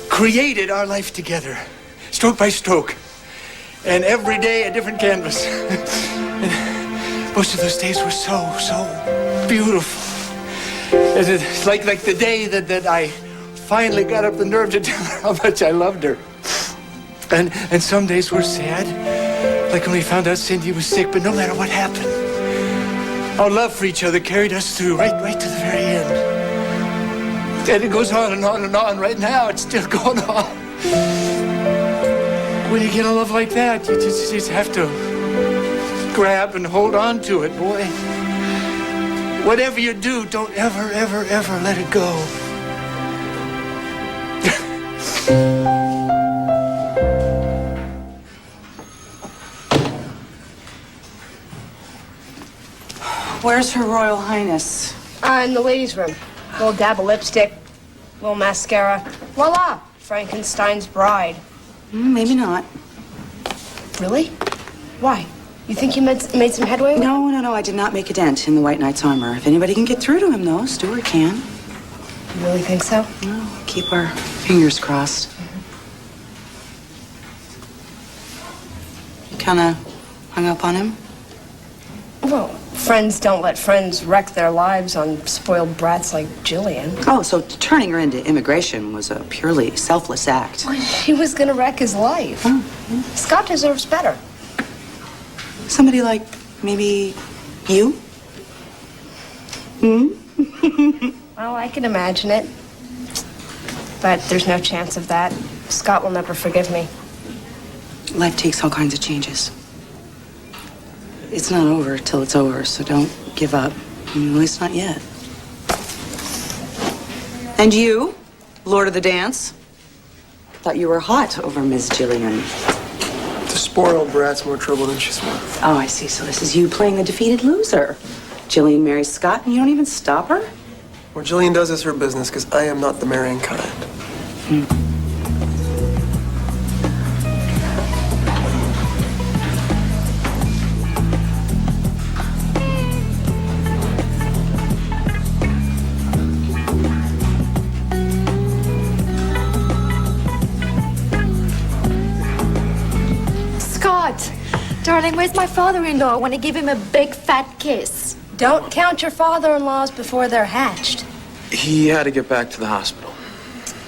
created our life together, stroke by stroke. And every day a different canvas. And most of those days were so beautiful. It's like the day that I finally got up the nerve to tell her how much I loved her. And some days were sad, like when we found out Cindy was sick, but no matter what happened, our love for each other carried us through right to the very end. And it goes on and on and on. Right now, it's still going on. When you get a love like that, you just have to grab and hold on to it, boy. Whatever you do, don't ever let it go. Where's Her Royal Highness? In the ladies' room. Little dab of lipstick, little mascara. Voila! Frankenstein's bride. Maybe not. Really? Why? You think you made some headway? No, I did not make a dent in the White Knight's armor. If anybody can get through to him, though, Stuart can. You really think so? Well, keep our fingers crossed. You kind of hung up on him? Well, friends don't let friends wreck their lives on spoiled brats like Jillian. Oh, so turning her into immigration was a purely selfless act. She was gonna wreck his life. Oh. Scott deserves better. Somebody like maybe you? Well, I can imagine it. But there's no chance of that. Scott will never forgive me. Life takes all kinds of changes. It's not over till it's over, so don't give up. At least not yet. And you, Lord of the Dance? Thought you were hot over Miss Jillian. The spoiled brat's more trouble than she's worth. Oh, I see. So this is you playing the defeated loser. Jillian marries Scott and you don't even stop her? What Jillian does is her business, because I am not the marrying kind. Scott, darling, where's my father-in-law? I want to give him a big fat kiss. Don't count your father-in-laws before they're hatched. He had to get back to the hospital.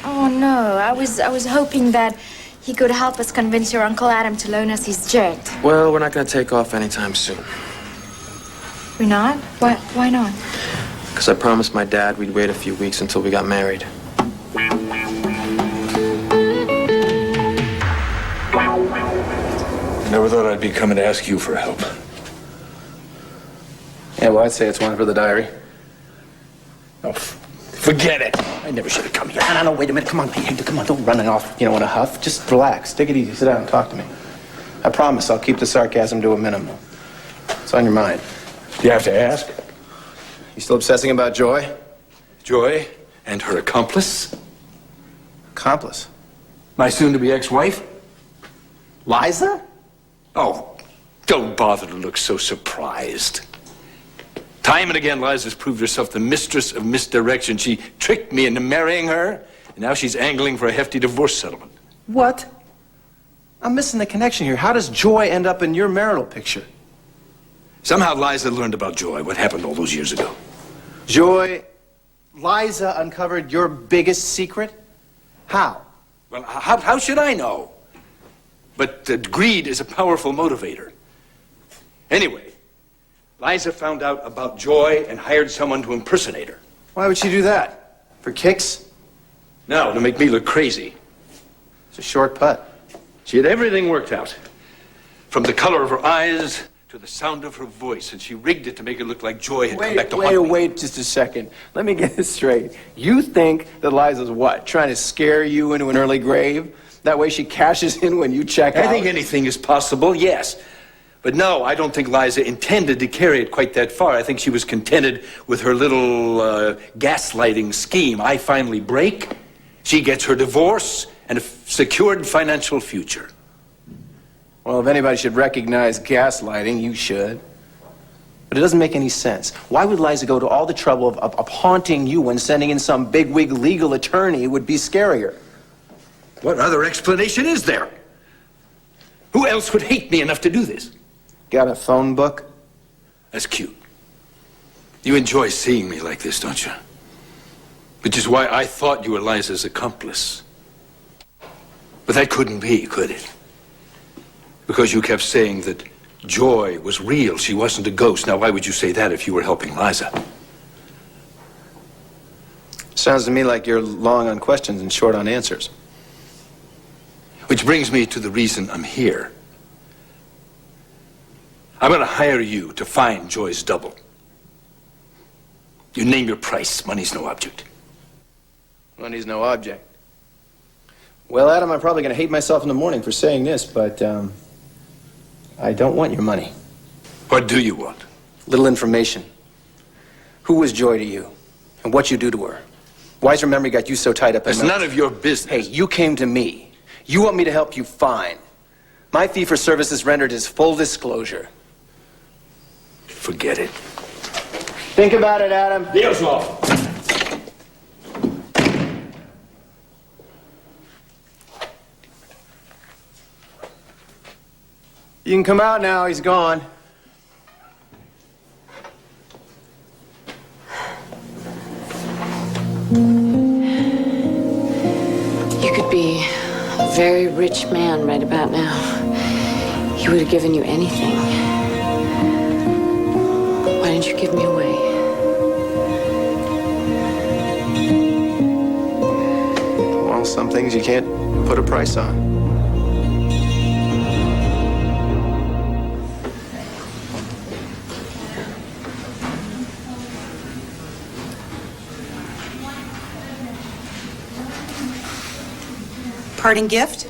Oh, no. I was hoping that he could help us convince your Uncle Adam to loan us his jet. Well, we're not going to take off anytime soon. We're not? Why not? Because I promised my dad we'd wait a few weeks until we got married. Never thought I'd be coming to ask you for help. Yeah, well, I'd say it's one for the diary. Oh, forget it. I never should have come here. No, wait a minute. Come on, Hector, come on. Don't run off, in a huff. Just relax. Take it easy. Sit down and talk to me. I promise I'll keep the sarcasm to a minimum. What's on your mind? Do you have to ask? You still obsessing about Joy? Joy and her accomplice? Accomplice? My soon-to-be ex-wife? Liza? Oh, don't bother to look so surprised. Time and again, Liza's proved herself the mistress of misdirection. She tricked me into marrying her, and now she's angling for a hefty divorce settlement. What? I'm missing the connection here. How does Joy end up in your marital picture? Somehow Liza learned about Joy, what happened all those years ago. Joy, Liza uncovered your biggest secret? How? Well, how should I know? But greed is a powerful motivator. Anyway, Liza found out about Joy and hired someone to impersonate her. Why would she do that? For kicks? No, to make me look crazy. It's a short putt. She had everything worked out. From the color of her eyes to the sound of her voice, and she rigged it to make it look like Joy had come back to haunt me. Wait just a second. Let me get this straight. You think that Liza's what? Trying to scare you into an early grave? That way she cashes in when you check out? I think anything is possible, yes. But no, I don't think Liza intended to carry it quite that far. I think she was contented with her little gaslighting scheme. I finally break, she gets her divorce, and a secured financial future. Well, if anybody should recognize gaslighting, you should. But it doesn't make any sense. Why would Liza go to all the trouble of haunting you when sending in some bigwig legal attorney would be scarier? What other explanation is there? Who else would hate me enough to do this? Got a phone book? That's cute. You enjoy seeing me like this, don't you? Which is why I thought you were Liza's accomplice. But that couldn't be, could it? Because you kept saying that Joy was real, she wasn't a ghost. Now, why would you say that if you were helping Liza? Sounds to me like you're long on questions and short on answers. Which brings me to the reason I'm here. I'm going to hire you to find Joy's double. You name your price. Money's no object. Money's no object. Well, Adam, I'm probably going to hate myself in the morning for saying this, but I don't want your money. What do you want? Little information. Who was Joy to you? And what you do to her? Why's her memory got you so tied up in It's none of your business. Hey, you came to me. You want me to help you? Fine. My fee for services rendered is full disclosure. Forget it. Think about it, Adam. Deal's off. You can come out now. He's gone. You could be a very rich man right about now. He would have given you anything. Why didn't you give me away? Well, some things you can't put a price on. Parting gift?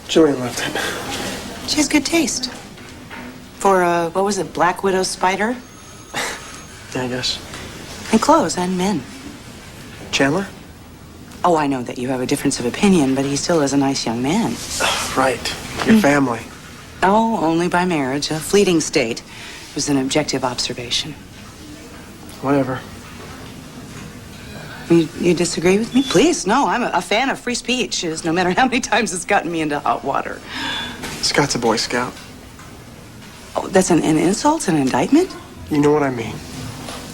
Julian left it. She has good taste. For what was it, Black Widow spider? Yeah, I guess. And clothes and men. Chandler? Oh, I know that you have a difference of opinion, but he still is a nice young man. Right. Your family. Oh, only by marriage. A fleeting state. It was an objective observation. Whatever. You disagree with me? Please, no. I'm a fan of free speech, no matter how many times it's gotten me into hot water. Scott's a Boy Scout. Oh, that's an insult, an indictment? You know what I mean.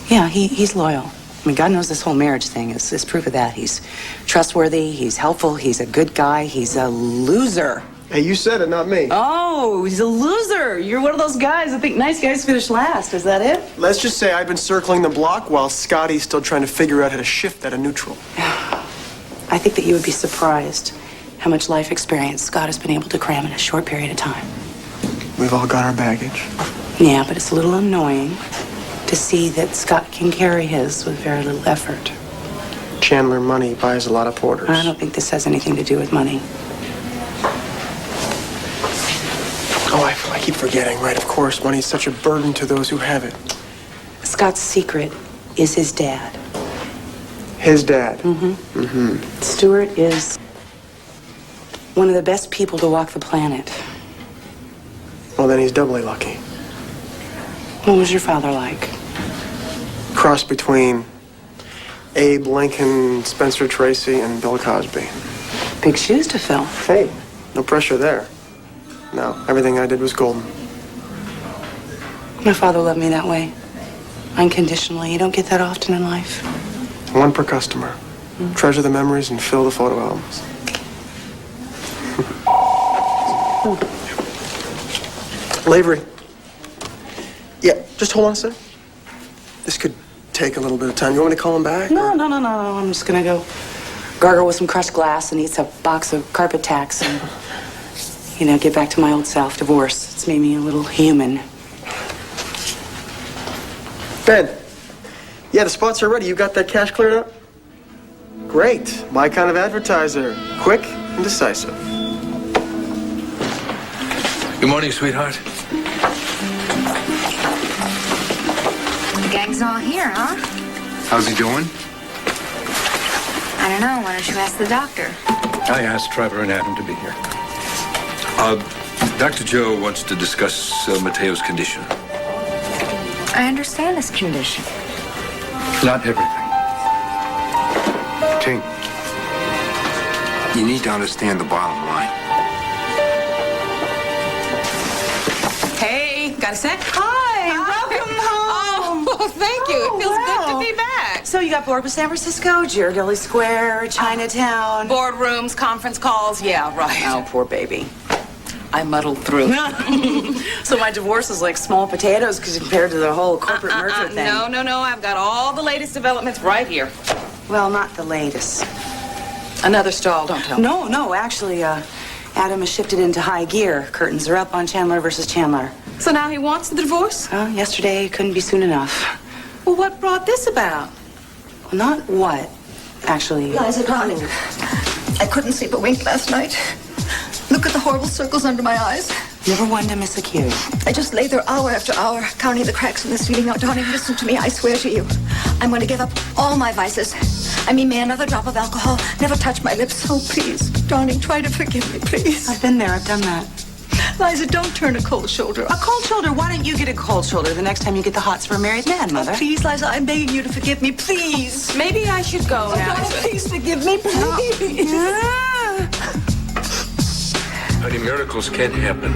Yeah, he's loyal. I mean, God knows this whole marriage thing is proof of that. He's trustworthy, he's helpful, he's a good guy, he's a loser. Hey, you said it, not me. Oh, he's a loser. You're one of those guys that think nice guys finish last. Is that it? Let's just say I've been circling the block while Scotty's still trying to figure out how to shift out of neutral. I think that you would be surprised how much life experience Scott has been able to cram in a short period of time. We've all got our baggage. Yeah, but it's a little annoying to see that Scott can carry his with very little effort. Chandler money buys a lot of porters. I don't think this has anything to do with money. Oh, I keep forgetting, right? Of course, money's such a burden to those who have it. Scott's secret is his dad. His dad? Mm-hmm. Mm-hmm. Stuart is one of the best people to walk the planet. Well, then he's doubly lucky. What was your father like? Cross between Abe Lincoln, Spencer Tracy, and Bill Cosby. Big shoes to fill. Hey, no pressure there. No, everything I did was golden. My father loved me that way. Unconditionally. You don't get that often in life. One per customer. Treasure the memories and fill the photo albums. Lavery. Yeah, just hold on a sec. This could take a little bit of time. You want me to call him back? No. I'm just gonna go gargle with some crushed glass and eat a box of carpet tacks and, get back to my old self. Divorce. It's made me a little human. Ben. Yeah, the spots are ready. You got that cash cleared up? Great. My kind of advertiser. Quick and decisive. Good morning, sweetheart. The gang's all here, huh? How's he doing? I don't know. Why don't you ask the doctor? I asked Trevor and Adam to be here. Dr. Joe wants to discuss Mateo's condition. I understand his condition. Not everything. Tink, you need to understand the bottom line. Hey, got a sec? Hi, welcome home. Oh, thank you. It feels good to be back. So you got bored with San Francisco? Ghirardelli Square, Chinatown? Boardrooms, conference calls, yeah, right. Oh, poor baby. I muddled through. So my divorce is like small potatoes compared to the whole corporate merger thing. No. I've got all the latest developments right here. Well, not the latest. Another stall, don't tell me. No, actually, Adam has shifted into high gear. Curtains are up on Chandler versus Chandler. So now he wants the divorce? Yesterday couldn't be soon enough. Well, what brought this about? Well, not what, actually. Liza, darling, I couldn't sleep a wink last night. Look at the horrible circles under my eyes. Never one to miss a cue. I just lay there hour after hour, counting the cracks in the ceiling. Now, darling, listen to me. I swear to you, I'm going to give up all my vices. I mean, may another drop of alcohol never touch my lips. Oh, please, darling, try to forgive me, please. I've been there. I've done that. Liza, don't turn a cold shoulder. A cold shoulder? Why don't you get a cold shoulder the next time you get the hots for a married man, Mother? Oh, please, Liza, I'm begging you to forgive me, please. Maybe I should go now. Darling, please forgive me, please. Honey, miracles can happen.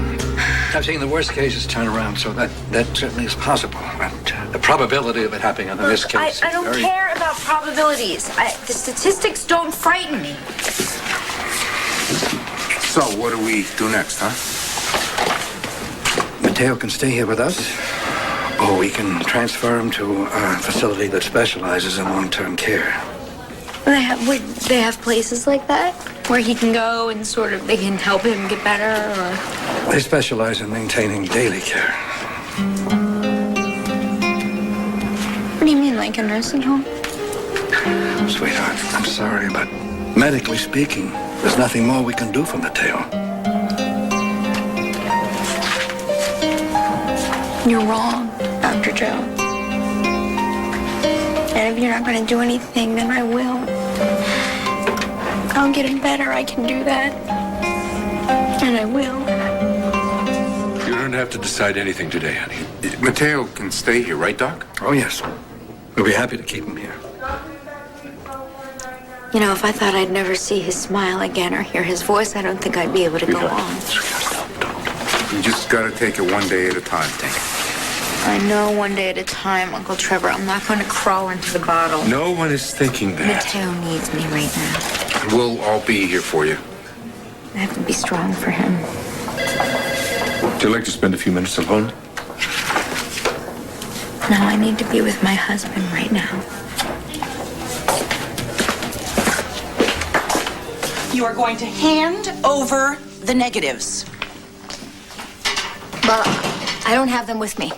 I've seen the worst cases turn around, so that certainly is possible. But the probability of it happening in this case I don't care about probabilities. The statistics don't frighten me. So, what do we do next, huh? Mateo can stay here with us, or we can transfer him to a facility that specializes in long-term care. Would they have places like that where he can go and they can help him get better, or? They specialize in maintaining daily care. What do you mean, like a nursing home? Sweetheart, I'm sorry, but medically speaking, there's nothing more we can do for Mateo. You're wrong, Dr. Joe. And if you're not going to do anything, then I will. I'll get him better. I can do that. And I will. You don't have to decide anything today, honey. Mateo can stay here, right, Doc? Oh, yes. We'll be happy to keep him here. You know, if I thought I'd never see his smile again or hear his voice, I don't think I'd be able to go on. You just gotta take it one day at a time, Tink. I know, one day at a time, Uncle Trevor. I'm not going to crawl into the bottle. No one is thinking that. Mateo needs me right now. We'll all be here for you. I have to be strong for him. Would you like to spend a few minutes alone? No, I need to be with my husband right now. You are going to hand over the negatives. Well, I don't have them with me.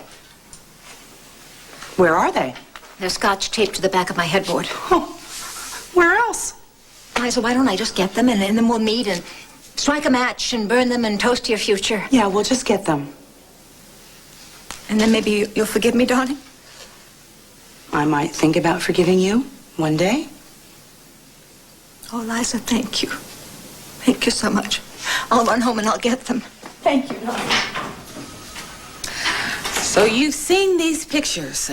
Where are they? They're scotch taped to the back of my headboard. Where else? Liza, why don't I just get them and then we'll meet and strike a match and burn them and toast to your future? Yeah, we'll just get them. And then maybe you'll forgive me, darling? I might think about forgiving you one day. Oh, Liza, thank you. Thank you so much. I'll run home and I'll get them. Thank you, darling. So you've seen these pictures.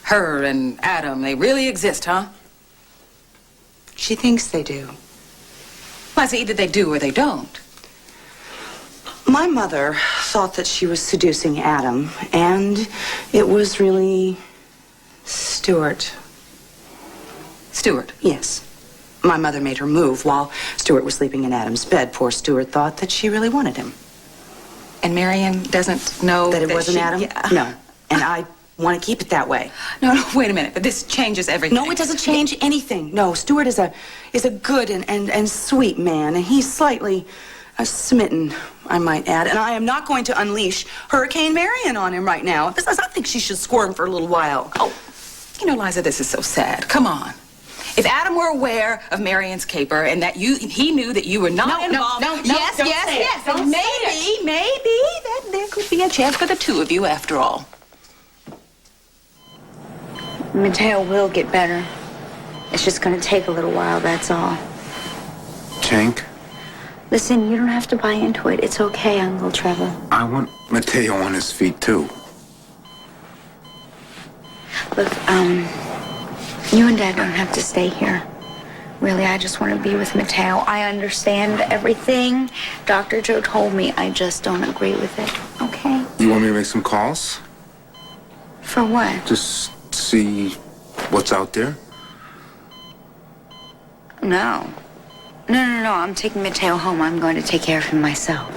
Her and Adam, they really exist, huh? She thinks they do. Well, so either they do or they don't. My mother thought that she was seducing Adam, and it was really Stuart. Stuart? Yes. My mother made her move while Stuart was sleeping in Adam's bed. Poor Stuart thought that she really wanted him. And Marion doesn't know that it wasn't she, Adam? Yeah. No. And I want to keep it that way. No, wait a minute. But this changes everything. No, it doesn't change anything. No, Stuart is a good and sweet man, and he's slightly smitten, I might add. And I am not going to unleash Hurricane Marion on him right now. Besides, I think she should squirm for a little while. Oh, you know, Liza, this is so sad. Come on. If Adam were aware of Marion's caper and that he knew that you were not involved. No, yes, don't yes, say it. yes. Don't And say maybe that there could be a chance for the two of you after all. Mateo will get better. It's just going to take a little while, that's all. Tink, Listen, you don't have to buy into it. It's okay, Uncle Trevor. I want Mateo on his feet, too. Look, you and Dad don't have to stay here. Really, I just want to be with Mateo. I understand everything Dr. Joe told me. I just don't agree with it, okay? You want me to make some calls? For what? Just see what's out there? No. No. I'm taking Mateo home. I'm going to take care of him myself.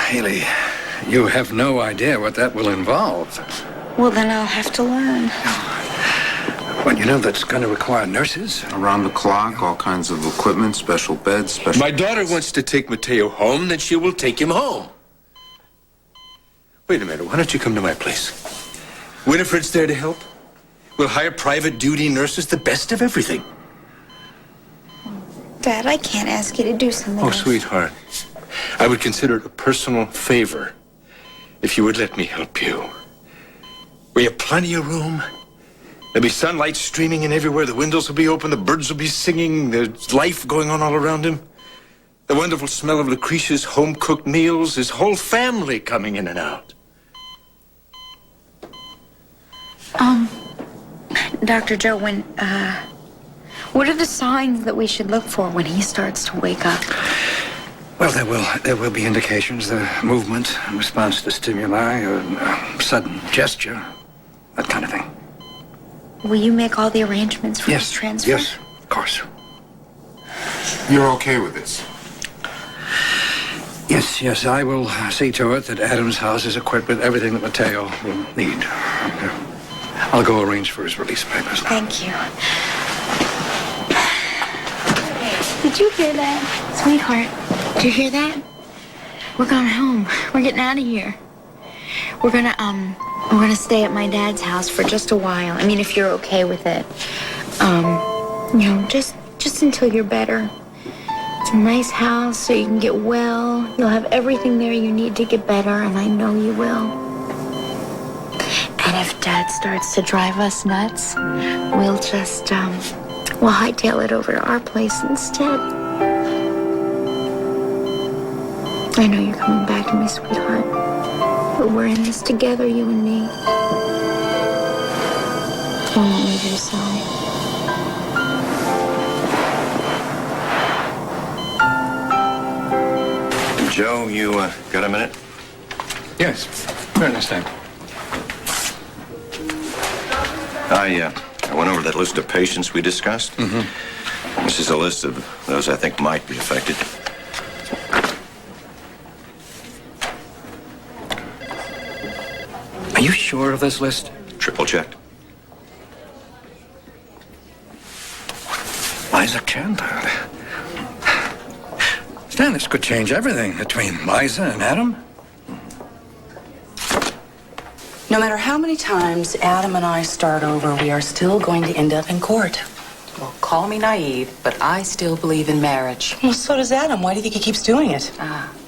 Haley, you have no idea what that will involve. Well, then I'll have to learn. Well, you know that's going to require nurses. Around the clock, all kinds of equipment, special beds, special... My daughter wants to take Mateo home, then she will take him home. Wait a minute, why don't you come to my place? Winifred's there to help. We'll hire private duty nurses, the best of everything. Dad, I can't ask you to do something Oh, else. sweetheart, I would consider it a personal favor if you would let me help you. We have plenty of room. There'll be sunlight streaming in everywhere. The windows will be open. The birds will be singing. There's life going on all around him. The wonderful smell of Lucretia's home-cooked meals. His whole family coming in and out. Dr. Joe, what are the signs that we should look for when he starts to wake up? Well, there will be indications, the movement, response to stimuli, or sudden gesture, that kind of thing. Will you make all the arrangements for his Yes, transfer? yes, of course. You're okay with this? Yes, I will see to it that Adam's house is equipped with everything that Mateo will need. I'll go arrange for his release papers. Thank you. Did you hear that? Sweetheart, did you hear that? We're going home. We're getting out of here. We're gonna stay at my dad's house for just a while. I mean, if you're okay with it. You know, just until you're better. It's a nice house so you can get well. You'll have everything there you need to get better, and I know you will. And if Dad starts to drive us nuts, we'll just, we'll hightail it over to our place instead. I know you're coming back to me, sweetheart. But we're in this together, you and me. I won't leave your side. Joe, you got a minute? Yes. Very nice time. I went over that list of patients we discussed. Mm-hmm. This is a list of those I think might be affected. Are you sure of this list? Triple checked. Liza Chandler. Stan, this could change everything between Liza and Adam. No matter how many times Adam and I start over, we are still going to end up in court. Well, call me naive, but I still believe in marriage. Well, so does Adam. Why do you think he keeps doing it?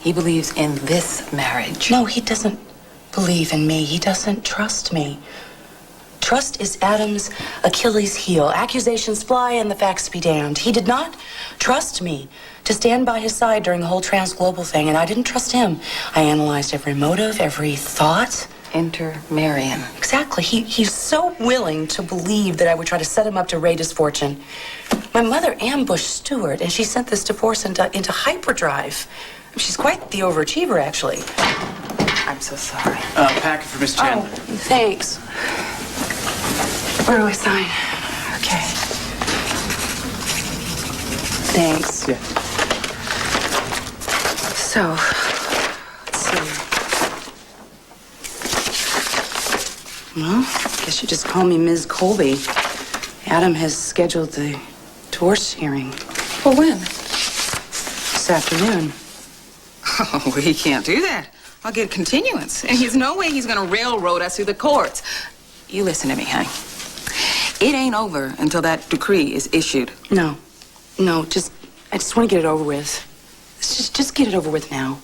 He believes in this marriage. No, he doesn't believe in me. He doesn't trust me. Trust is Adam's Achilles heel. Accusations fly and the facts be damned. He did not trust me to stand by his side during the whole transglobal thing, and I didn't trust him. I analyzed every motive, every thought. Enter Marion. Exactly. He's so willing to believe that I would try to set him up to raid his fortune. My mother ambushed Stuart, and she sent this divorce into hyperdrive. She's quite the overachiever, actually. I'm so sorry. Packet for Miss Chandler. Oh, thanks. Where do I sign? Okay. Thanks. Yeah. So, let's see. Well, I guess you just call me Ms. Colby. Adam has scheduled the divorce hearing. For when? This afternoon. Oh, he can't do that. I'll get a continuance. And there's no way he's going to railroad us through the courts. You listen to me, honey. It ain't over until that decree is issued. No, I just want to get it over with. Let's just get it over with now.